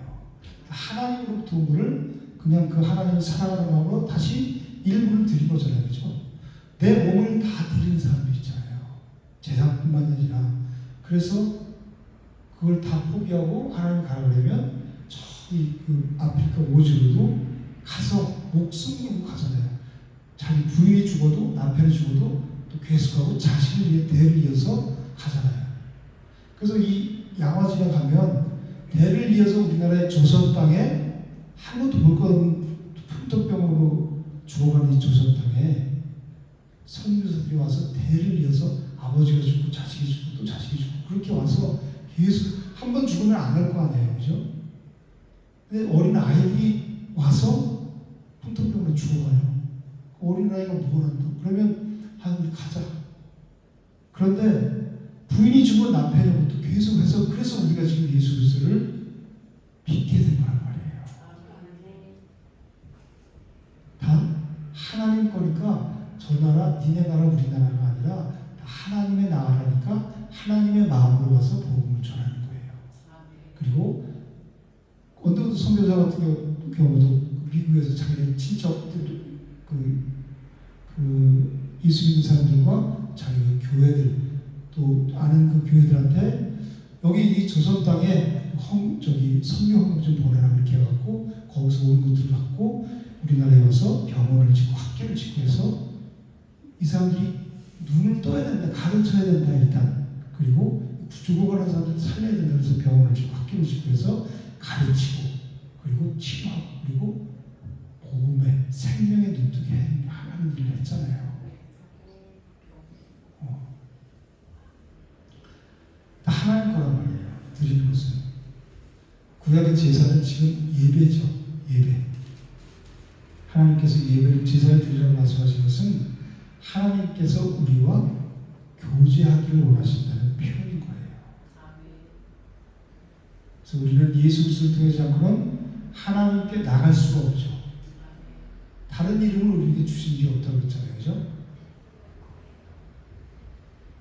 하나님으로부터 온 것을 그냥 그 하나님을 사랑하는 마음으로 다시 일부를 드린 거잖아요. 그죠? 내 몸을 다 드리는 사람도 있잖아요. 재산뿐만 아니라. 그래서 그걸 다 포기하고 하나님 가려면 저기 그 아프리카 오즈로도 가서 목숨 걸고 가잖아요. 자기 부인이 죽어도 남편이 죽어도 또 계속하고 자신을 위해 대를 이어서 가잖아요. 그래서 이 양화지에 가면 대를 이어서 우리나라의 조선 땅에 아무것도 볼 것 없는 풍토병으로 죽어가는 이 조선 땅에 선교사들이 와서 대를 이어서 아버지가 죽고 자식이 죽고 또 자식이 죽고 그렇게 와서 계속 한 번 죽으면 안 할 거 아니에요. 그죠? 근데 어린 아이들이 와서 풍토병으로 죽어가요. 어린아이가 뭘 한다? 그러면 우리 가자. 그런데 부인이 죽은 남편이 또 계속해서 그래서 우리가 지금 예수 그리스도를 믿게 된 거란 말이에요. 다 하나님 거니까 저 나라, 니네 나라, 우리 나라가 아니라 다 하나님의 나라니까 하나님의 마음으로 와서 복음을 전하는 거예요. 그리고 언더우드 선교사 같은 경우도 미국에서 자기네 친척들 예수 믿는 사람들과 자기 교회들 또 아는 그 교회들한테 여기 이 조선 땅에 선교 헌금 좀 보내라 이렇게 해갖고 거기서 온 것들을 갖고 우리나라에 와서 병원을 짓고 학교를 짓고 해서 이 사람들이 눈을 떠야 된다, 가르쳐야 된다 일단. 그리고 죽어가는 사람들 살려야 된다 그래서 병원을 짓고 학교를 짓고 해서 가르치고 그리고 치료하고 그리고 복음의 생명의 눈뜨게 하는 일을 했잖아요. 다 하나님 거란 말이에요. 드리는 것은. 구약의 제사는 지금 예배죠. 예배. 하나님께서 예배를 제사를 드리라고 말씀하신 것은 하나님께서 우리와 교제하기를 원하신다는 표현인 거예요. 그래서 우리는 예수 그리스도를 통하지 않고는 하나님께 나갈 수가 없죠. 다른 이름을 우리에게 주신 게 없다고 그랬잖아요. 그죠?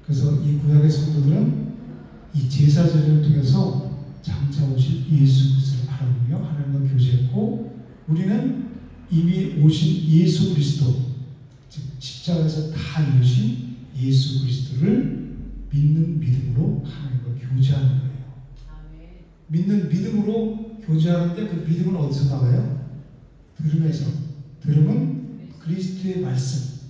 그래서 이 구약의 성도들은 이 제사 제도를 통해서 장차 오실 예수 그리스도를 바라보며 하나님과 교제했고 우리는 이미 오신 예수 그리스도 즉 십자가에서 다 이루신 예수 그리스도를 믿는 믿음으로 하나님과 교제하는 거예요. 믿는 믿음으로 교제하는데 그 믿음은 어디서 나와요? 들음에서. 들음은 그리스도의 말씀.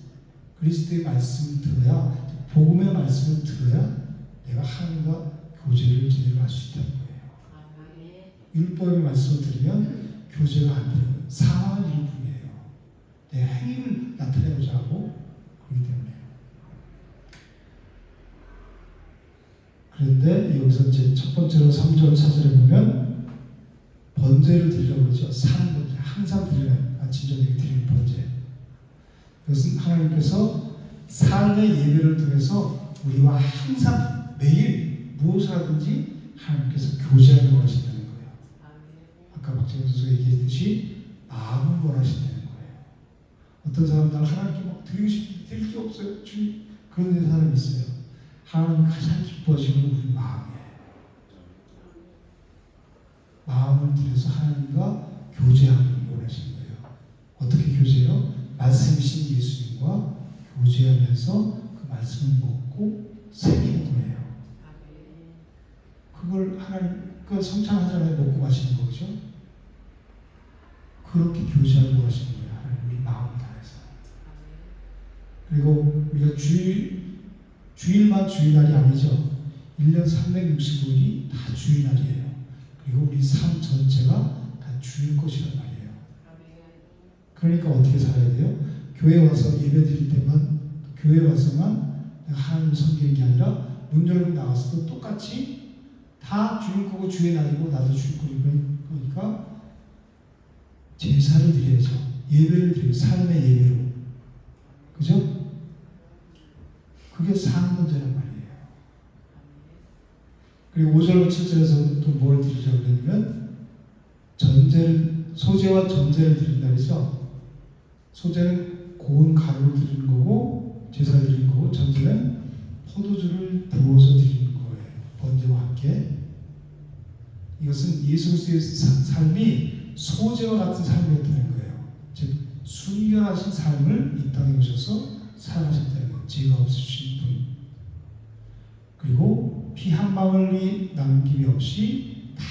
그리스도의 말씀을 들어야 복음의 말씀을 들어야 내가 하나님과 교제를 제대로 할 수 있다는 거예요. 율법의 말씀을 들으면 교제가 안 되는 거예요. 사망은 일뿐이에요. 내 행위를 나타내고자 하고 그렇기 때문에. 그런데 여기서 이제 첫 번째로 3절 4절에 보면 번제를 드리라고 그러죠. 사는 번제, 항상 드리는 아침 저녁에 드리는 번제. 이것은 하나님께서 삶의 예배를 통해서 우리와 항상 매일 무엇을 하든지 하나님께서 교제하는 원하신다는 거예요. 아까 박재현 선수가 얘기했듯이 마음을 원하신다는 거예요. 어떤 사람들은 하나님께 막 드리고 싶은데 드릴 게 없어요. 주님 그런 데 사람이 있어요. 하나님이 가장 기뻐하시는 건 우리 마음이에요. 마음을 들여서 하나님과 교제하는 원하시는 거예요. 어떻게 교제해요? 말씀이신 예수님과 교제하면서 그 말씀을 먹고 새기는 거예요. 그걸 하나님 그 성찬하잖아요. 먹고 마시는 거죠. 그렇게 교제하는 원하시는 거예요. 하나님 우리 마음을 다해서. 그리고 우리가 주일만 주일날이 아니죠. 1년 365일이 다 주일날이에요. 그리고 우리 삶 전체가 다 주일 것이 그러니까 어떻게 살아야 돼요? 교회 와서 예배 드릴 때만, 교회 와서만 내가 하나님을 섬기는 게 아니라 문 열고 나가서도 똑같이 다 주님 거고 주의 날이고 나도 주님 거니까 제사를 드려야죠. 예배를 드려요. 삶의 예배로. 그죠? 그게 사는 문제란 말이에요. 그리고 5절 7절에서 또 뭘 드리자고 그러냐면 소제와 전제를 드린다 그랬죠. 소제는 고운 가루를 드리는 거고 제사를 드리는 거고, 전제는 포도주를 부어서 드리는 거예요. 번제와 함께. 이것은 예수 그리스도의 삶이 소제와 같은 삶이었다는 거예요. 즉 순결하신 삶을 이 땅에 오셔서 살아가셨다는 거예요. 죄가 없으신 분. 그리고 피 한 방울이 남김이 없이 다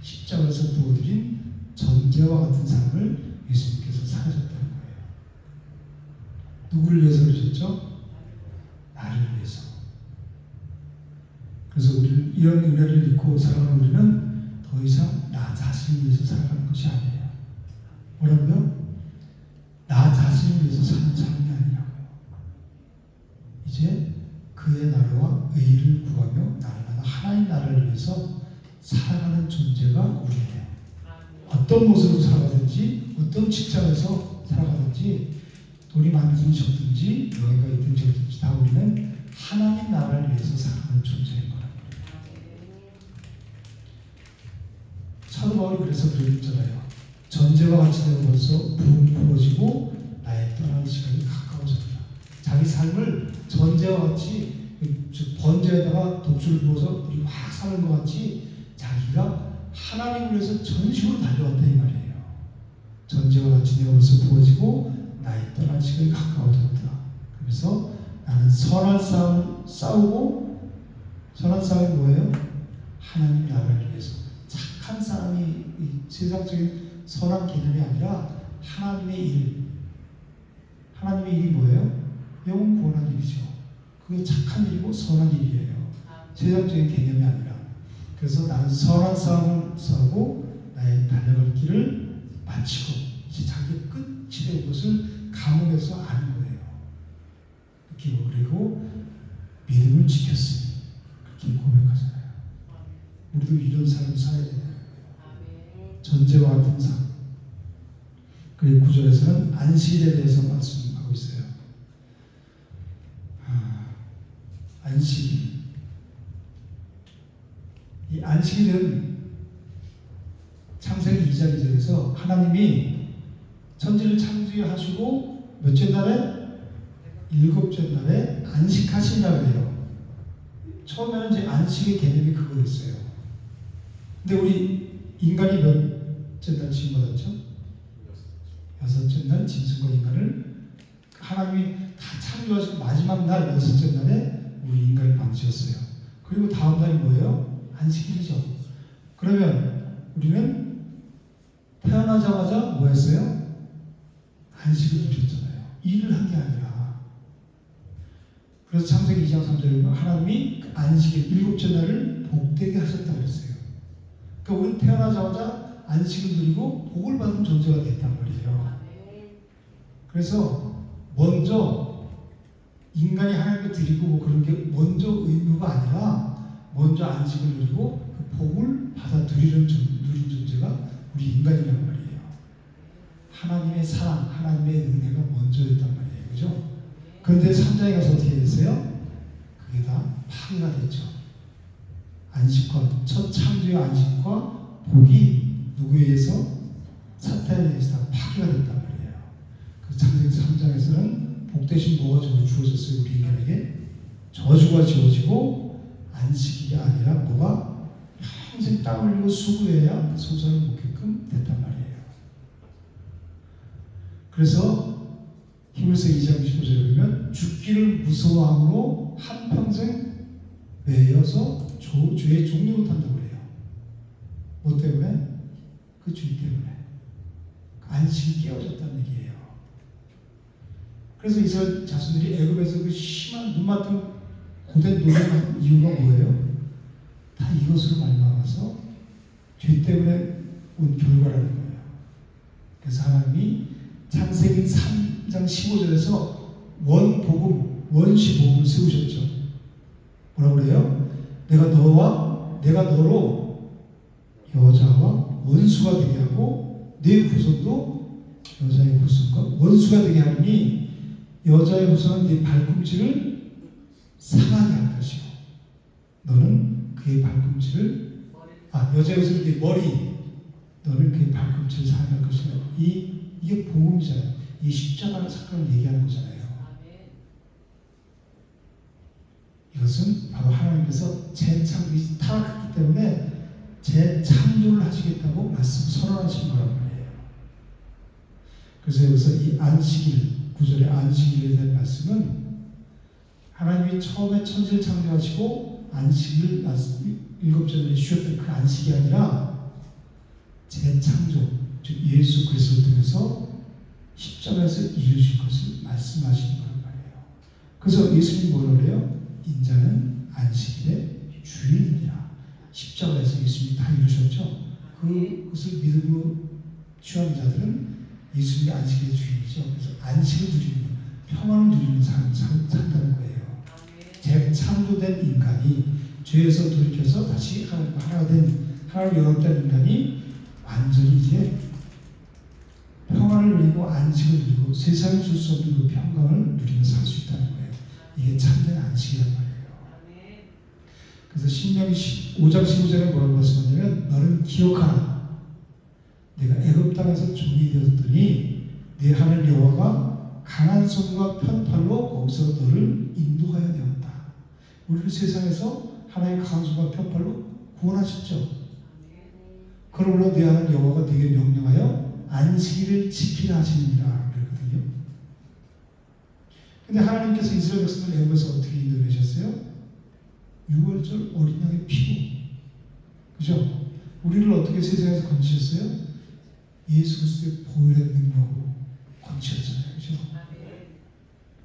십자가에서 부어드린 전제와 같은 삶을 예수님께서 살아셨다는 거예요. 누구를 위해서 그러셨죠? 나를 위해서. 그래서 우리 이런 은혜를 입고 살아가는 우리는 더 이상 나 자신을 위해서 살아가는 것이 아니에요. 뭐라고요? 나 자신을 위해서 사는 삶이 아니라고요. 이제 그의 나라와 의를 구하며 날마다 하나님 나라를 위해서 살아가는 존재가 우리예요. 어떤 모습으로 살아가든지, 어떤 직장에서 살아가든지, 돈이 많든지 적든지, 명예가 있든지 없든지 다 우리는 하나님 나라를 위해서 살아가는 존재인 거라고. 사도 바울이 그래서 그랬잖아요. 전제와 같이 내가 벌써 부어지고 나의 떠나는 시간이 가까워졌다. 자기 삶을 전제와 같이, 즉 번제에다가 독주를 부어서 우리 확 사는 것 같이 자기가 하나님을 위해서 전심으로 달려왔다 이 말이에요. 전제와 같이 내가 벌써 부어지고 나의 떠날 시간이 가까워졌다. 그래서 나는 선한 싸움을 싸우고, 선한 싸움이 뭐예요? 하나님 나라를 위해서. 착한 싸움이 이 세상적인 선한 개념이 아니라 하나님의 일. 하나님의 일이 뭐예요? 영혼 구원한 일이죠. 그게 착한 일이고 선한 일이에요. 세상적인 개념이 아니라. 그래서 나는 선한 싸움을 싸우고 나의 달려갈 길을 마치고 이제 자기의 끝이 될 것을 감옥에서 아는 거예요. 그리고 믿음을 지켰으니 그렇게 고백하잖아요. 우리도 이런 삶을 살아야 된다는 거예요. 전제와 같은 삶. 그리고 9절에서는 안식일에 대해서 말씀하고 있어요. 안식일. 이 안식일은 창세기 2장 2절에서 하나님이 천지를 창조하시고 몇째 날에? 7째 날에 안식하신다고 해요. 처음에는 이제 안식의 개념이 그거였어요. 근데 우리 인간이 몇째 날 징받았죠? 6째 날 짐승과 인간을 하나님이 다 창조하시고 마지막 날 6째 날에 우리 인간을 만드셨어요. 그리고 다음 날이 뭐예요? 안식일이죠. 그러면 우리는 태어나자마자 뭐 했어요? 안식을 누렸잖아요. 일을 한 게 아니라. 그래서 창세기 2장 3절에 보면 하나님이 그 안식일 7째 날을 복되게 하셨다고 그랬어요. 그러니까 우리는 태어나자마자 안식을 누리고 복을 받은 존재가 됐단 말이에요. 그래서 먼저 인간이 하나님께 드리고 뭐 그런 게 먼저 의무가 아니라 먼저 안식을 누리고 그 복을 받아 누린 존재가 우리 인간이란 말이에요. 하나님의 사랑, 하나님의 은혜가 먼저였단 말이에요. 그죠? 그런데 3장에 가서 어떻게 됐어요? 그게 다 파괴가 됐죠. 안식과, 첫 창조의 안식과 복이 누구에 의해서? 사탄에 의해서 다 파괴가 됐단 말이에요. 그 창세기 3장에서는 복되신 뭐가 주어졌어요? 우리 인간에게 저주가 지어지고 안식이 아니라 뭐가 평생 땀 흘리고 수고해야 그 소산을 먹게끔 됐단 말이에요. 그래서 히브리서 2장 25절에 보면 죽기를 무서워함으로 한평생 매여서 죄의 종로 못한다고 그래요. 뭐 때문에? 그 죄 때문에. 안식이 깨어졌다는 얘기예요. 그래서 이스라엘 자손들이 애굽에서 그 심한 눈맞은 고된 노력한 이유가 뭐예요? 다 이것으로 말미암아서 죄 때문에 온 결과라는 거예요. 그래서 하나님이 창세기 3장 15절에서 원복음, 원시복음을 세우셨죠. 뭐라고 그래요? 내가 너로 여자와 원수가 되게 하고 네 후손도 여자의 후손과 원수가 되게 하니 여자의 후손은 네 발꿈치를 상하게 할 것이고 너는 그의 발꿈치를 여자의 후손은 네 머리 너는 그의 발꿈치를 상하게 할 것이다. 이게 복음이잖아요. 이 십자가의 사건을 얘기하는 거잖아요. 이것은 바로 하나님께서 재창조가 타락했기 때문에 재창조를 하시겠다고 말씀 선언하신 거란 말이에요. 그래서 여기서 이 안식일, 9절의 안식일에 대한 말씀은 하나님이 처음에 천지를 창조하시고 안식일 7절에 쉬었던 그 안식이 아니라 재창조, 즉 예수 그리스도를 통해서 십자가에서 이루신 것을 말씀하시는 거란 말이에요. 그래서 예수님이 뭐라고 그래요? 인자는 안식일의 주인이라. 십자가에서 예수님이 다 이루셨죠. 그것을 믿음으로 취하는 자들은 예수님이 안식일의 주인이죠. 그래서 안식을 누리는, 평안을 누리는 삶을 산다는 거예요. 재창조된 인간이 죄에서 돌이켜서 다시 하나가 된 하나님 영접된 인간이 완전히 이제 평안을 누리고 안식을 누리고 세상에 줄 수 없는 그 평강을 누리며 살 수 있다는 거예요. 이게 참된 안식이란 말이에요. 그래서 신명기 5장 15절에 뭐라고 말씀하냐면 너는 기억하라. 내가 애굽 땅에서 종이 되었더니 네 하나님 여호와가 강한 손과 편팔로 거기서 너를 인도하여 되었다. 우리를 세상에서 하나님의 강한 손과 편팔로 구원하셨죠. 그러므로 네 하나님 여호와가 네게 명령하여 안식일을 지키라 하시느니라 그랬거든요. 근데 하나님께서 이스라엘 백성을 애굽에서 어떻게 인도하셨어요? 6월절 어린 양의 피로. 그죠? 우리를 어떻게 세상에서 건지셨어요? 예수 그리스도의 보혈의 능력으로 건지셨잖아요. 그죠?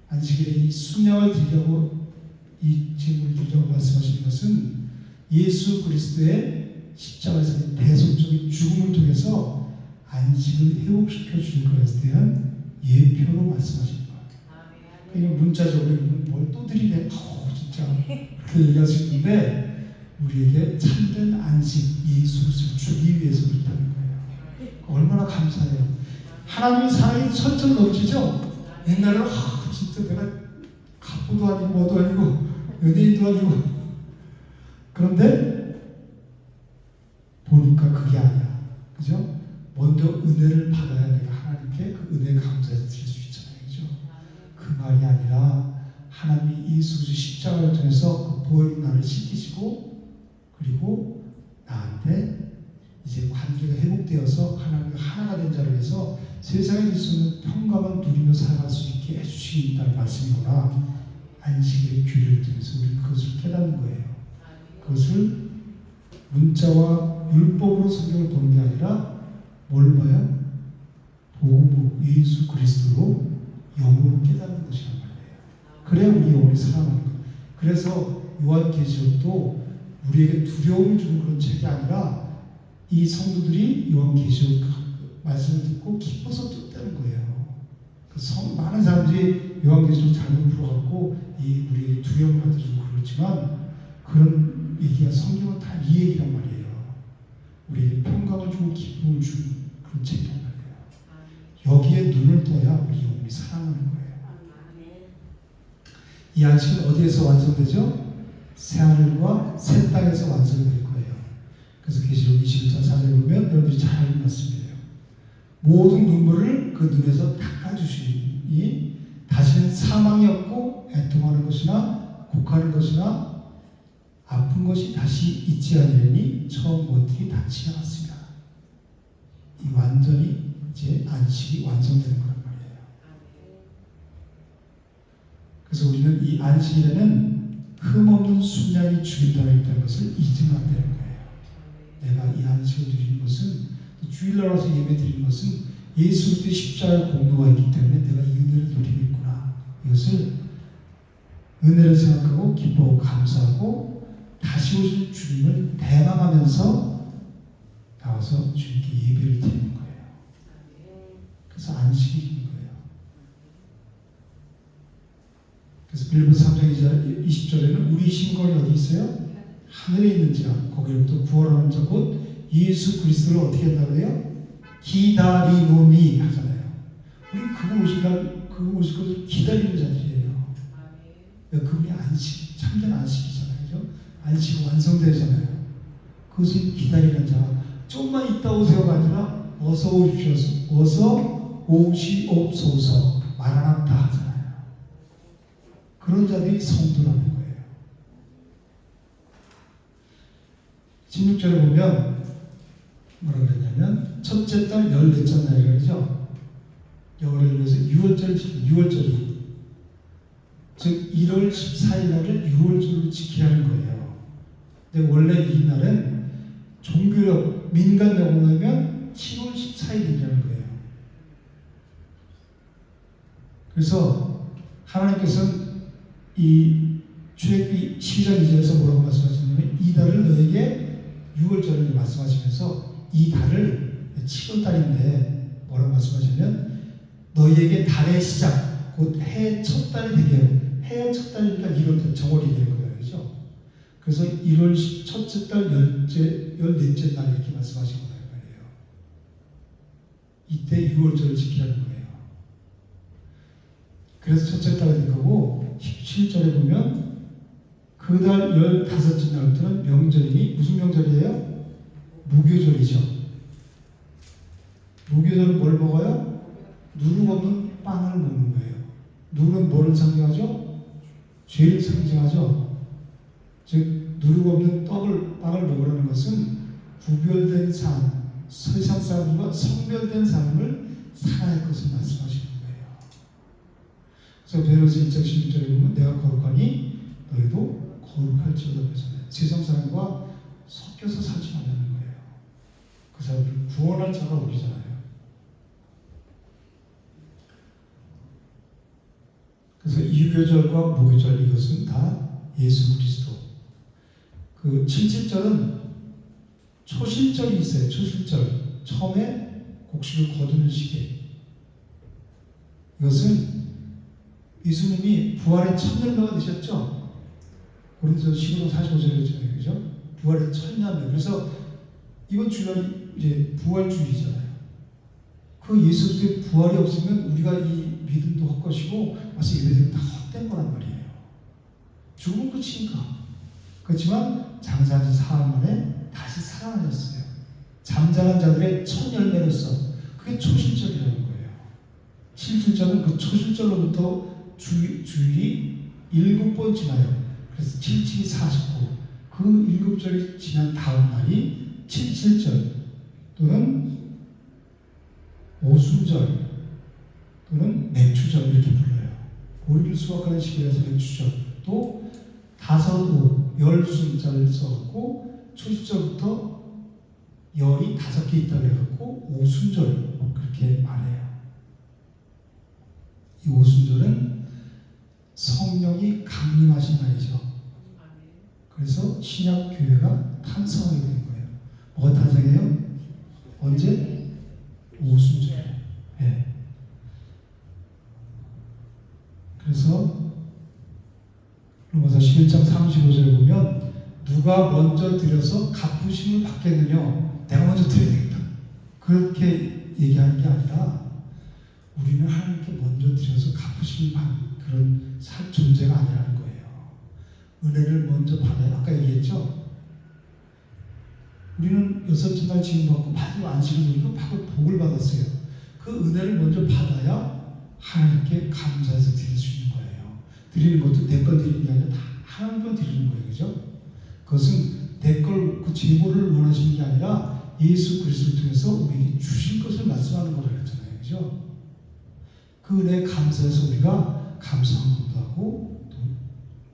안식일에 이 순양을 드리려고 이 제물을 드리려고 말씀하시는 것은 예수 그리스도의 십자가에서 대속적인 죽음을 통해서 안식을 회복시켜 주는 것에 대한 예표로 말씀하시는 거예요. 그러니까 문자적으로 뭘 또 드리네. 진짜 그렇게 얘기할 수 있는데 우리에게 참된 안식 예수를 주기 위해서 그렇다는 거예요. 얼마나 감사해요. 하나님의 사랑이 천천 넘치죠. 옛날에는 진짜 내가 갑부도 아니고 뭐도 아니고 연예인도 아니고 그런데 보니까 그게 아니야. 그죠? 먼저 은혜를 받아야 내가 하나님께 그 은혜에 감사해서 드릴 수 있잖아요. 그죠? 그 말이 아니라 하나님이 예수 그리스도 십자가를 통해서 그 보혈로 나를 씻기시고 그리고 나한테 이제 관계가 회복되어서 하나님과 하나가 된 자로 해서 세상에 있는 평강을 누리며 살아갈 수 있게 해주신다는 말씀이구나. 안식일의 규례를 통해서 우리 그것을 깨닫는 거예요. 그것을 문자와 율법으로 성경을 보는 게 아니라 뭘 봐요? 복음으로 예수 그리스도로 영으로 깨닫는 것이란 말이에요. 그래야 우리 영혼이 살아나는 거예요. 그래서 요한계시록도 우리에게 두려움을 주는 그런 책이 아니라 이 성도들이 요한계시록 말씀을 듣고 기뻐서 뜯는 거예요. 많은 사람들이 요한계시록 잘못 풀어갖고 우리 두려움을 가져주고 그렇지만 그런 얘기가 성경은 다 이 얘기란 말이에요. 우리에게 평강을 주고 기쁨을 주는 그런 책이란 말이에요. 여기에 눈을 떠야 우리 영혼이 살아나는 거예요. 이 안식은 어디에서 완성되죠? 새하늘과 새 땅에서 완성될 거예요. 그래서 계시록 21장 4절에 보면 여러분들이 잘 알는 말씀이에요. 모든 눈물을 그 눈에서 닦아주시니 다시는 사망이 없고 애통하는 것이나 곡하는 것이나 아픈 것이 다시 있지 아니하니 처음 것들이 다 지나갔습니다. 이 완전히 이제 안식이 완성되는 거란 말이에요. 그래서 우리는 이 안식일에는 흠없는 순양이 죽인다고 했다는 것을 잊으면 안 되는 거예요. 내가 이 안식을 드리는 것은 주일날 와서 예배 드리는 것은 예수 그리스도의 십자가의 공로가 있기 때문에 내가 이 은혜를 누리고 있구나. 이것을 은혜를 생각하고 기뻐하고 감사하고 다시 오실 주님을 대망하면서 나와서 주님께 예배를 드리는 거예요. 그래서 안식이 빌립보 3장 20절에는 우리 신권이 어디 있어요? 하늘에 있는지라 거기로부터 구원하는 자 곧 예수 그리스도를 어떻게 한다고 해요? 기다리노니 하잖아요. 우리 그분 오실 것을 기다리는 자들이에요. 그분이 안식, 참된 안식이잖아요. 그죠? 안식 완성되잖아요. 그것을 기다리는 자. 좀만 있다 오세요가 아니라 어서 오십시오. 어서 오시옵소서. 마라나타 하잖아요. 그런 자들이 성도라는 거예요. 16절에 보면 뭐라 그랬냐면 첫째 달 14째 날이라고 그러죠. 영어로 읽어서 6월절이 즉 1월 14일 날을 6월절로 지키라는 거예요. 근데 원래 이 날은 종교력, 민간력으로 하면 7월 14일이라는 거예요. 그래서 하나님께서는 이 출애굽기 12장 2절에서 뭐라고 말씀하시냐면 이 달을 너에게 6월절을 말씀하시면서 이 달을 7월달인데 뭐라고 말씀하시냐면 너희에게 달의 시작 곧 해의 첫 달이 되게 해요. 해의 첫 달이니까 1월달 정월이 되는 거예요. 그렇죠? 그래서 1월 첫째 달 14째 날 이렇게 말씀하신 거예요. 이때 6월절을 지키라는 거예요. 그래서 첫째 달이 된 거고 17절에 보면 그 달 15째 날부터는 명절이니 무슨 명절이에요? 무교절이죠. 무교절은 뭘 먹어요? 누룩 없는 빵을 먹는 거예요. 누룩은 뭐를 상징하죠? 죄를 상징하죠. 즉 누룩 없는 빵을 먹으라는 것은 구별된 삶, 세상 사람과 성별된 삶을 살아야 할 것을 말씀하시는 거예요. 그래서 베드로서 1장 16절에 보면 내가 거룩하니 너희도 거룩할지어다 그러잖아요. 세상 사람과 섞여서 살지 말라는 거예요. 그 사람들을 구원할 자가 우리잖아요. 그래서 유교절과 무교절 이것은 다 예수 그리스도. 그 77절은 초실절이 있어요. 초실절. 처음에 곡식을 거두는 시기. 이것은 예수님이 부활의 첫 열매가 되셨죠. 고린도서 15장 45절에 있잖아요. 그죠? 부활의 첫 열매. 그래서 이번 주일이 이제 부활주일이잖아요. 그 예수 그리스도의 부활이 없으면 우리가 이 믿음도 헛것이고 와서 예배드리면 다 헛된 거란 말이에요. 죽으면 끝이니까. 그렇지만 장사한 지 사흘 만에 다시 살아나셨어요. 잠자는 자들의 첫 열매로서 그게 초실절이라는 거예요. 77절은 그 초실절로부터 주일이 7번 지나요. 그래서 77이 49. 그 7절이 지난 다음 날이 77절 또는 오순절 또는 맥추절 이렇게 불러요. 보리를 수확하는 시기라서 맥추절. 또 다섯오 열순자를 써갖고 초실절부터 열이 5개 있다고 해갖고 오순절 그렇게 말해요. 이 오순절은 성령이 강림하신 날이죠. 그래서 신약 교회가 탄생하게 된 거예요. 뭐가 탄생해요? 언제? 오순절에. 네. 그래서 로마서 11장 35절에 보면 누가 먼저 드려서 갚으심을 받겠느냐? 내가 먼저 드려야 되겠다. 그렇게 얘기하는 게 아니라 우리는 하나님께 먼저 드려서 갚으심을 받는 그런 존재가 아니라는 거예요. 은혜를 먼저 받아요. 아까 얘기했죠? 우리는 6째 날 지음받고 마지막 안식을 누리고 복을 받았어요. 그 은혜를 먼저 받아야 하나님께 감사해서 드릴 수 있는 거예요. 드리는 것도 내 걸 드리는 게 아니라 다 하나님 걸 드리는 거예요. 그죠? 그것은 내 걸, 그 제보를 원하시는 게 아니라 예수 그리스도를 통해서 우리에게 주신 것을 말씀하는 거라고 했잖아요. 그죠? 그 은혜에 감사해서 우리가 감사함도 하고 또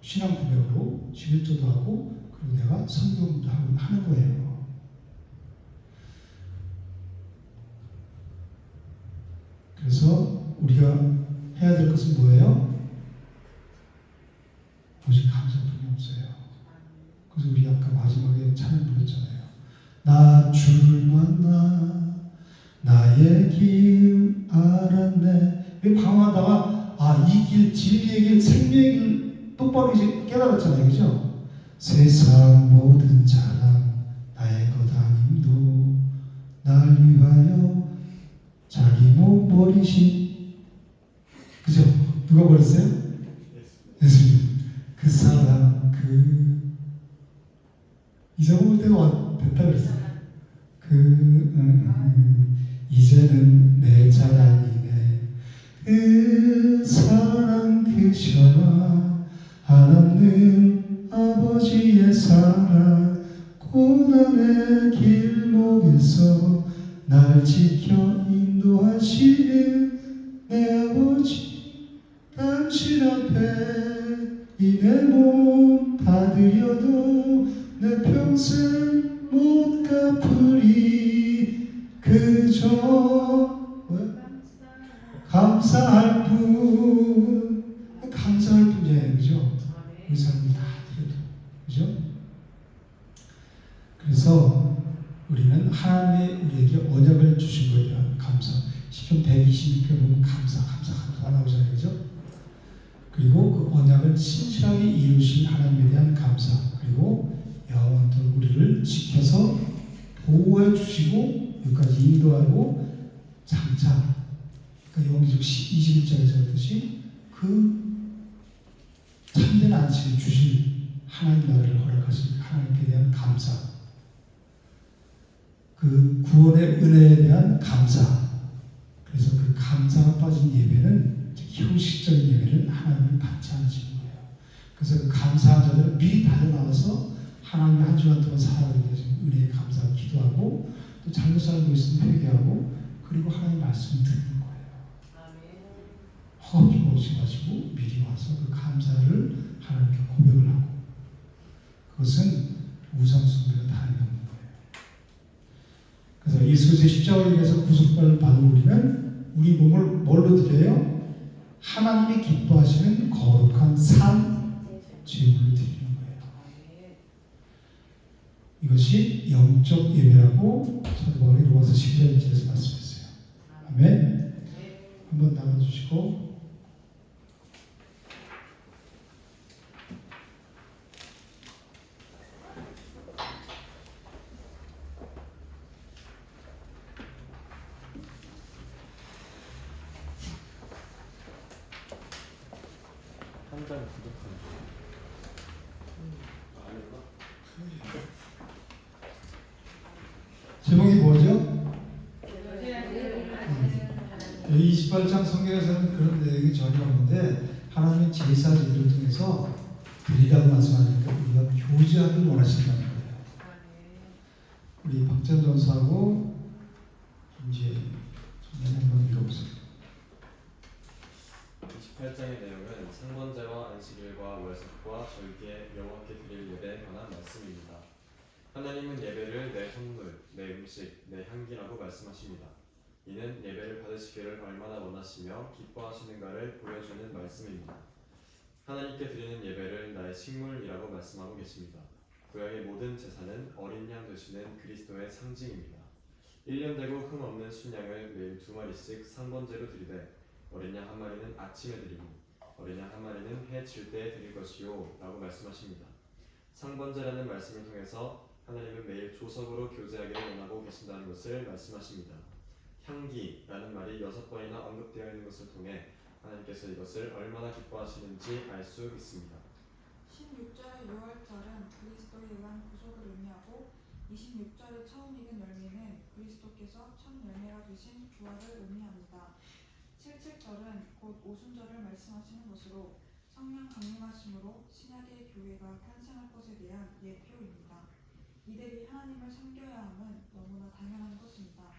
신앙 고백으로 11조도 하고 그리고 내가 성경도 하고 하는 거예요. 그래서 우리가 해야 될 것은 뭐예요? 오직 감사뿐이 없어요. 그래서 우리 아까 마지막에 찬양 불렀잖아요. 나 줄 만나 나의 길 알았네. 왜 방황하다가 이 길, 진리의 길, 생명의 길 똑바로 이제 깨달았잖아요. 그죠? 세상 모든 자랑 나의 것 아님도 날 위하여 자기 몸 버리신, 그죠? 누가 버렸어요? 예수님. 그 사랑 잊어먹을 때가 됐다 그랬어요. 이제는 내 자랑이네. 그 사랑 그셔 한없는 아버지의 사랑 고난의 길목에서 날 지켜 인도하시는 내 아버지, 당신 앞에 이 내 몸 다 드려도 내 평생 못 갚으리. 그저 감사할 뿐이에요. 그죠? 우리 삶을 다 드려도. 그죠? 그래서 우리는 하나님의 우리에게 언약을 주신 거에 대한 감사. 시편 126편 보면 감사 나오잖아요. 그죠? 그리고 그 언약을 신실하게 이루신 하나님에 대한 감사. 그리고 영원토록 우리를 지켜서 보호해 주시고 여기까지 인도하고 장차, 그러니까 영기적 21장에서 그랬듯이 그 참된 안식을 주신 하나님 나라를 허락하신 하나님께 대한 감사, 그 구원의 은혜에 대한 감사. 그래서 그 감사가 빠진 예배는, 형식적인 예배는 하나님을 받지 않으시는 거예요. 그래서 그 감사한 자들은 미리 달려나와서 하나님의 한 주간 동안 살아가게 되신 은혜에 감사하고 기도하고, 또 잘못 살고 있으면 회개하고, 그리고 하나님의 말씀을 듣는 거예요. 허겁지 오지 마시고 미리 와서 그 감사를 하나님께 고백을 하고, 그것은 우상숭배가 다름이 없는 거예요. 그래서 예수의 십자가에 의해서 구속을 받은 우리는 우리 몸을 뭘로 드려요? 하나님이 기뻐하시는 거룩한 산 제물로 드리는 거예요. 이것이 영적 예배라고 사도 바울이 로마서 12장에서 말씀했어요. 아멘. 한번 나눠주시고. 한 장 부족한 제목이 뭐죠? 28장 성경에서는 그런 내용이 전혀 없는데 하나님은 제사지들을 통해서 드리라고 말씀하니까 우리가 교제하기를 원하신다는 거예요. 우리 박전 전사하고 이제 한번 읽어보세요. 28장의 내용은 상번제와 안식일과 월삭과 절기에 여호와께 드릴 예배에 관한 말씀입니다. 하나님은 예배를 내 선물, 내 음식, 내 향기라고 말씀하십니다. 이는 예배를 받으시기를 얼마나 원하시며 기뻐하시는가를 보여주는 말씀입니다. 하나님께 드리는 예배를 나의 식물이라고 말씀하고 계십니다. 구약의 모든 제사는 어린 양 되시는 그리스도의 상징입니다. 1년 되고 흠 없는 순양을 매일 2마리씩 상번제로 드리되 어린 양 한 마리는 아침에 드리고 어린 양 한 마리는 해 질 때에 드릴 것이요 라고 말씀하십니다. 상번제라는 말씀을 통해서 하나님은 매일 조석으로 교제하기를 원하고 계신다는 것을 말씀하십니다. 향기라는 말이 6번이나 언급되어 있는 것을 통해 하나님께서 이것을 얼마나 기뻐하시는지 알 수 있습니다. 16절의 6월절은 그리스도에 의한 구속을 의미하고 26절의 처음 익은 열매는 그리스도께서 첫 열매가 되신 부활을 의미합니다. 77절은 곧 오순절을 말씀하시는 것으로 성령 강림하심으로 신약의 교회가 탄생할 것에 대한 예표입니다. 이들이 하나님을 섬겨야 함은 너무나 당연한 것입니다.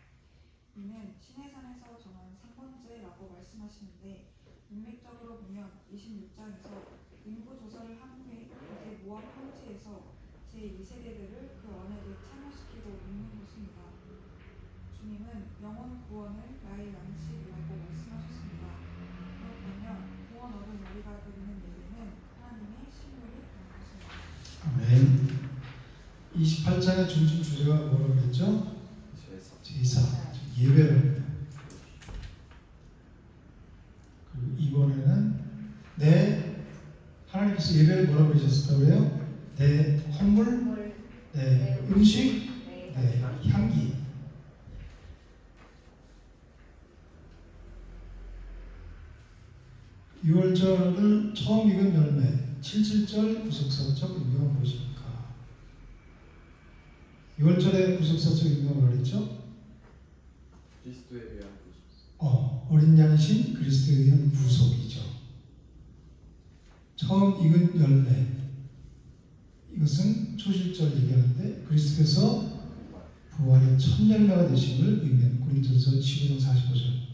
이는 시내산에서 정한 상번제라고 말씀하시는데 문맥적으로 보면 26장에서 인구조사를 한 후에 이제 모압 평지에서 제2세대들을 그 언약에 참여시키고 있는 것입니다. 주님은 영혼 구원을 나의 양식이라고 말씀하셨습니다. 그렇다면 구원 얻은 우리가 드리는 예배는 하나님의 식물이 되는 것입니다. 아멘. 28장의 중심 주제가 뭐라고 그랬죠? 제사, 예배라고 해요. 그리고 이번에는 하나님께서 뭐라고 그러셨다고 그래요? 내 헌물, 내 음식, 내 향기. 유월절을 처음 익은 열매 77절 구속사적 의미가 무엇입니까? 유월절의 구속사적 의미가 뭐랬죠? 그리스도에 의한 구속. 어린 양이신 그리스도에 의한 구속이죠. 처음 익은 열매, 이것은 초실절 얘기하는데 그리스도께서 부활의 첫 열매가 되심을 의미하는 고린도전서 15장 45절.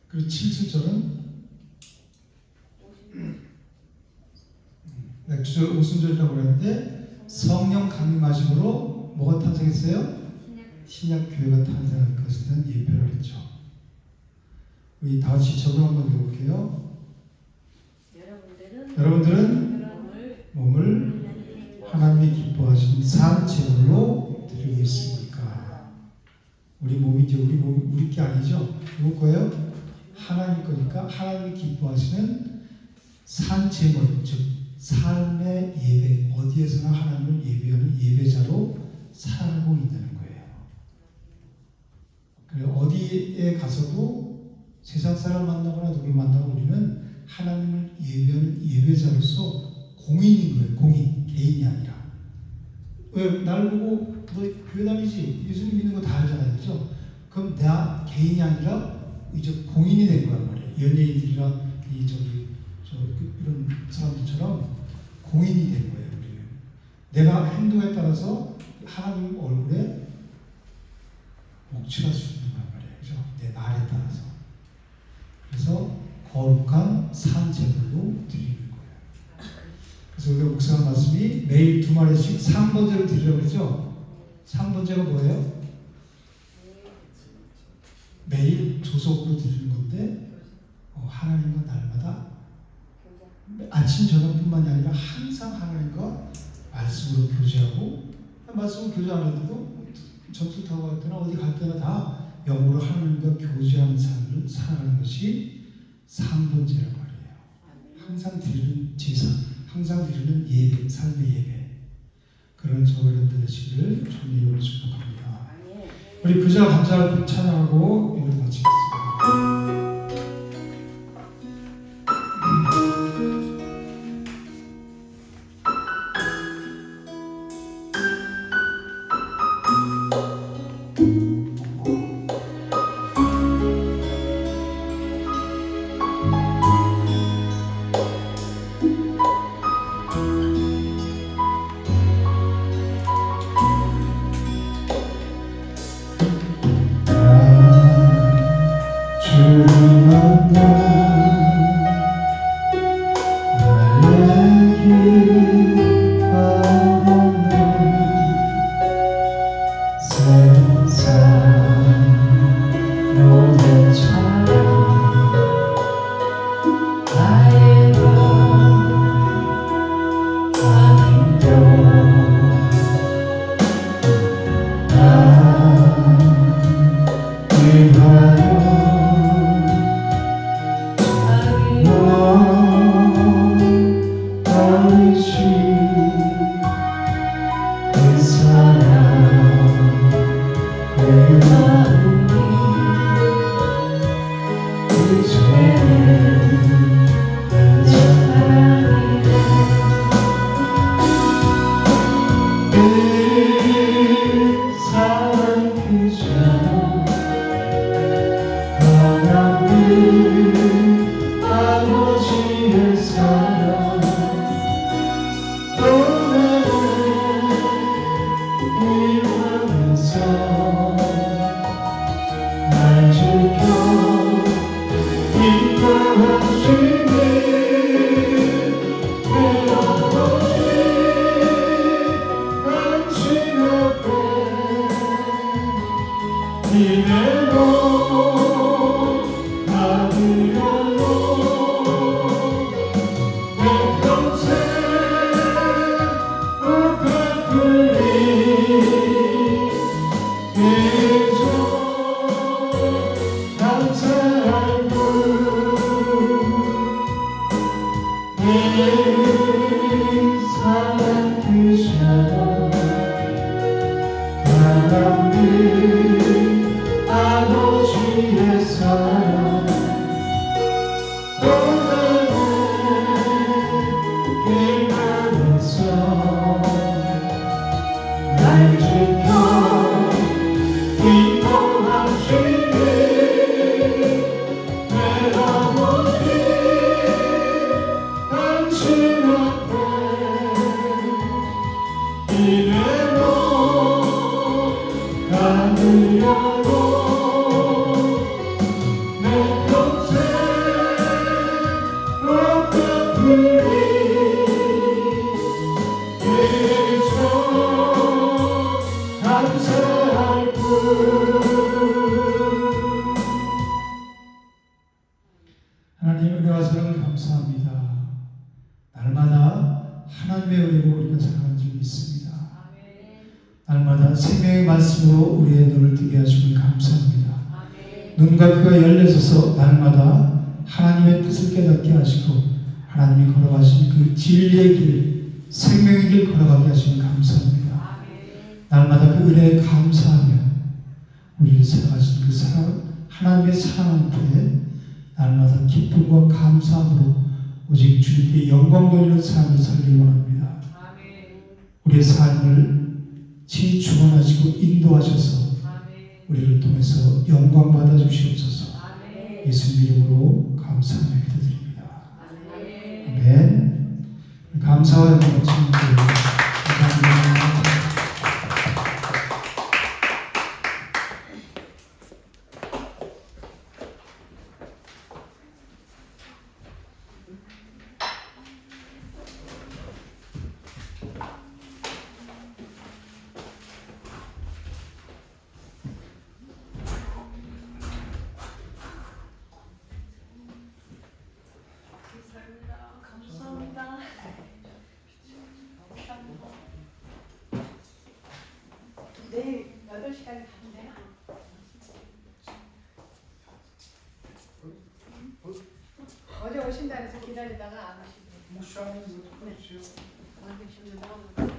그리고 77절은 맥주 오순절이라고 그러는데 성령 강림하심으로 뭐가 탄생했어요? 신약 교회가 탄생할 것에 대한 예표를 했죠. 우리 다 같이 적을 한번 읽어볼게요. 여러분들은 몸을 하나님이 기뻐하시는 산 제물로 드리고 있습니까? 우리 몸이죠. 우리 게 아니죠. 누구 거예요? 하나님 거니까 하나님이 기뻐하시는 산 제물, 즉 삶의 예배, 어디에서나 하나님을 예배하는 예배자로 살고 있다는 거예요. 그래서 어디에 가서도 세상 사람 만나거나 누굴 만나고 우리는 하나님을 예배하는 예배자로서 공인인 거예요. 공인, 개인이 아니라. 왜? 날 보고 너 교회 다니지? 예수님 믿는 거 다 알잖아요. 그죠? 그럼 나 개인이 아니라 이제 공인이 된 거란 말이에요. 연예인들이나 이런 사람들처럼 공인이 된 거예요. 우리는. 내가 행동에 따라서 하나님 얼굴에 목취할 수 있는 거란 말이에요. 그죠? 내 말에 따라서. 그래서 거룩한 산 제물로 드리는 거예요. 그래서 우리가 묵상한 말씀이 매일 2마리씩 3번제로 드리라고 그러죠? 3번제가 뭐예요? 매일 조속으로 드리는 건데 하나님과 날마다 아침 저녁뿐만이 아니라 항상 하나님과 말씀으로 교제하고 말씀으로 교제 안 해도 전투 타고 갈 때나 어디 갈 때나 다 영으로 하나님과 교제하는 삶을 살아가는 것이 3번제란 말이에요. 항상 드리는 제사, 항상 드리는 예배, 삶의 예배. 그런 저와 여러분들 되시기를 주님의 이름으로 축복합니다. 우리 그저 감사를 찬양하고 예배를 마치겠습니다. 사랑 그 사랑 하나님 아버지의 사랑 오늘의 길만에서 날 지켜 인도하시니 내 아버지 당신 앞에 이대로 가느냐고 내 평생 어떻게 잊어 감사할 뿐. 하나님 은혜와 사랑을 감사합니다. 날마다 하나님의 은혜로 우리가 살아가는 줄 믿습니다. 날마다 생명의 말씀으로 우리의 눈을 뜨게 하시면 감사합니다. 눈과 귀가 열려져서 날마다 하나님의 뜻을 깨닫게 하시고 하나님이 걸어가신 그 진리의 길, 생명의 길 걸어가게 하시면 감사합니다. 날마다 그 은혜에 감사하며 우리를 살아가신 그 사랑, 하나님의 사랑 앞에 날마다 기쁨과 감사함으로 오직 주님께 영광 돌리는 삶을 살기 원합니다. 우리의 삶을 친히 주관하시고 인도하셔서 우리를 통해서 영광 받아 주시옵소서. 예수님 이름으로 감사하며 기도드립니다. 아멘. 감사와 영광 주님께 감사합니다. 감사합니다. 내일 8시까지 가면 돼요? 어제 오신다 해서 기다리다가 안 오시고. 목사님 그렇죠. 안 오시면 너무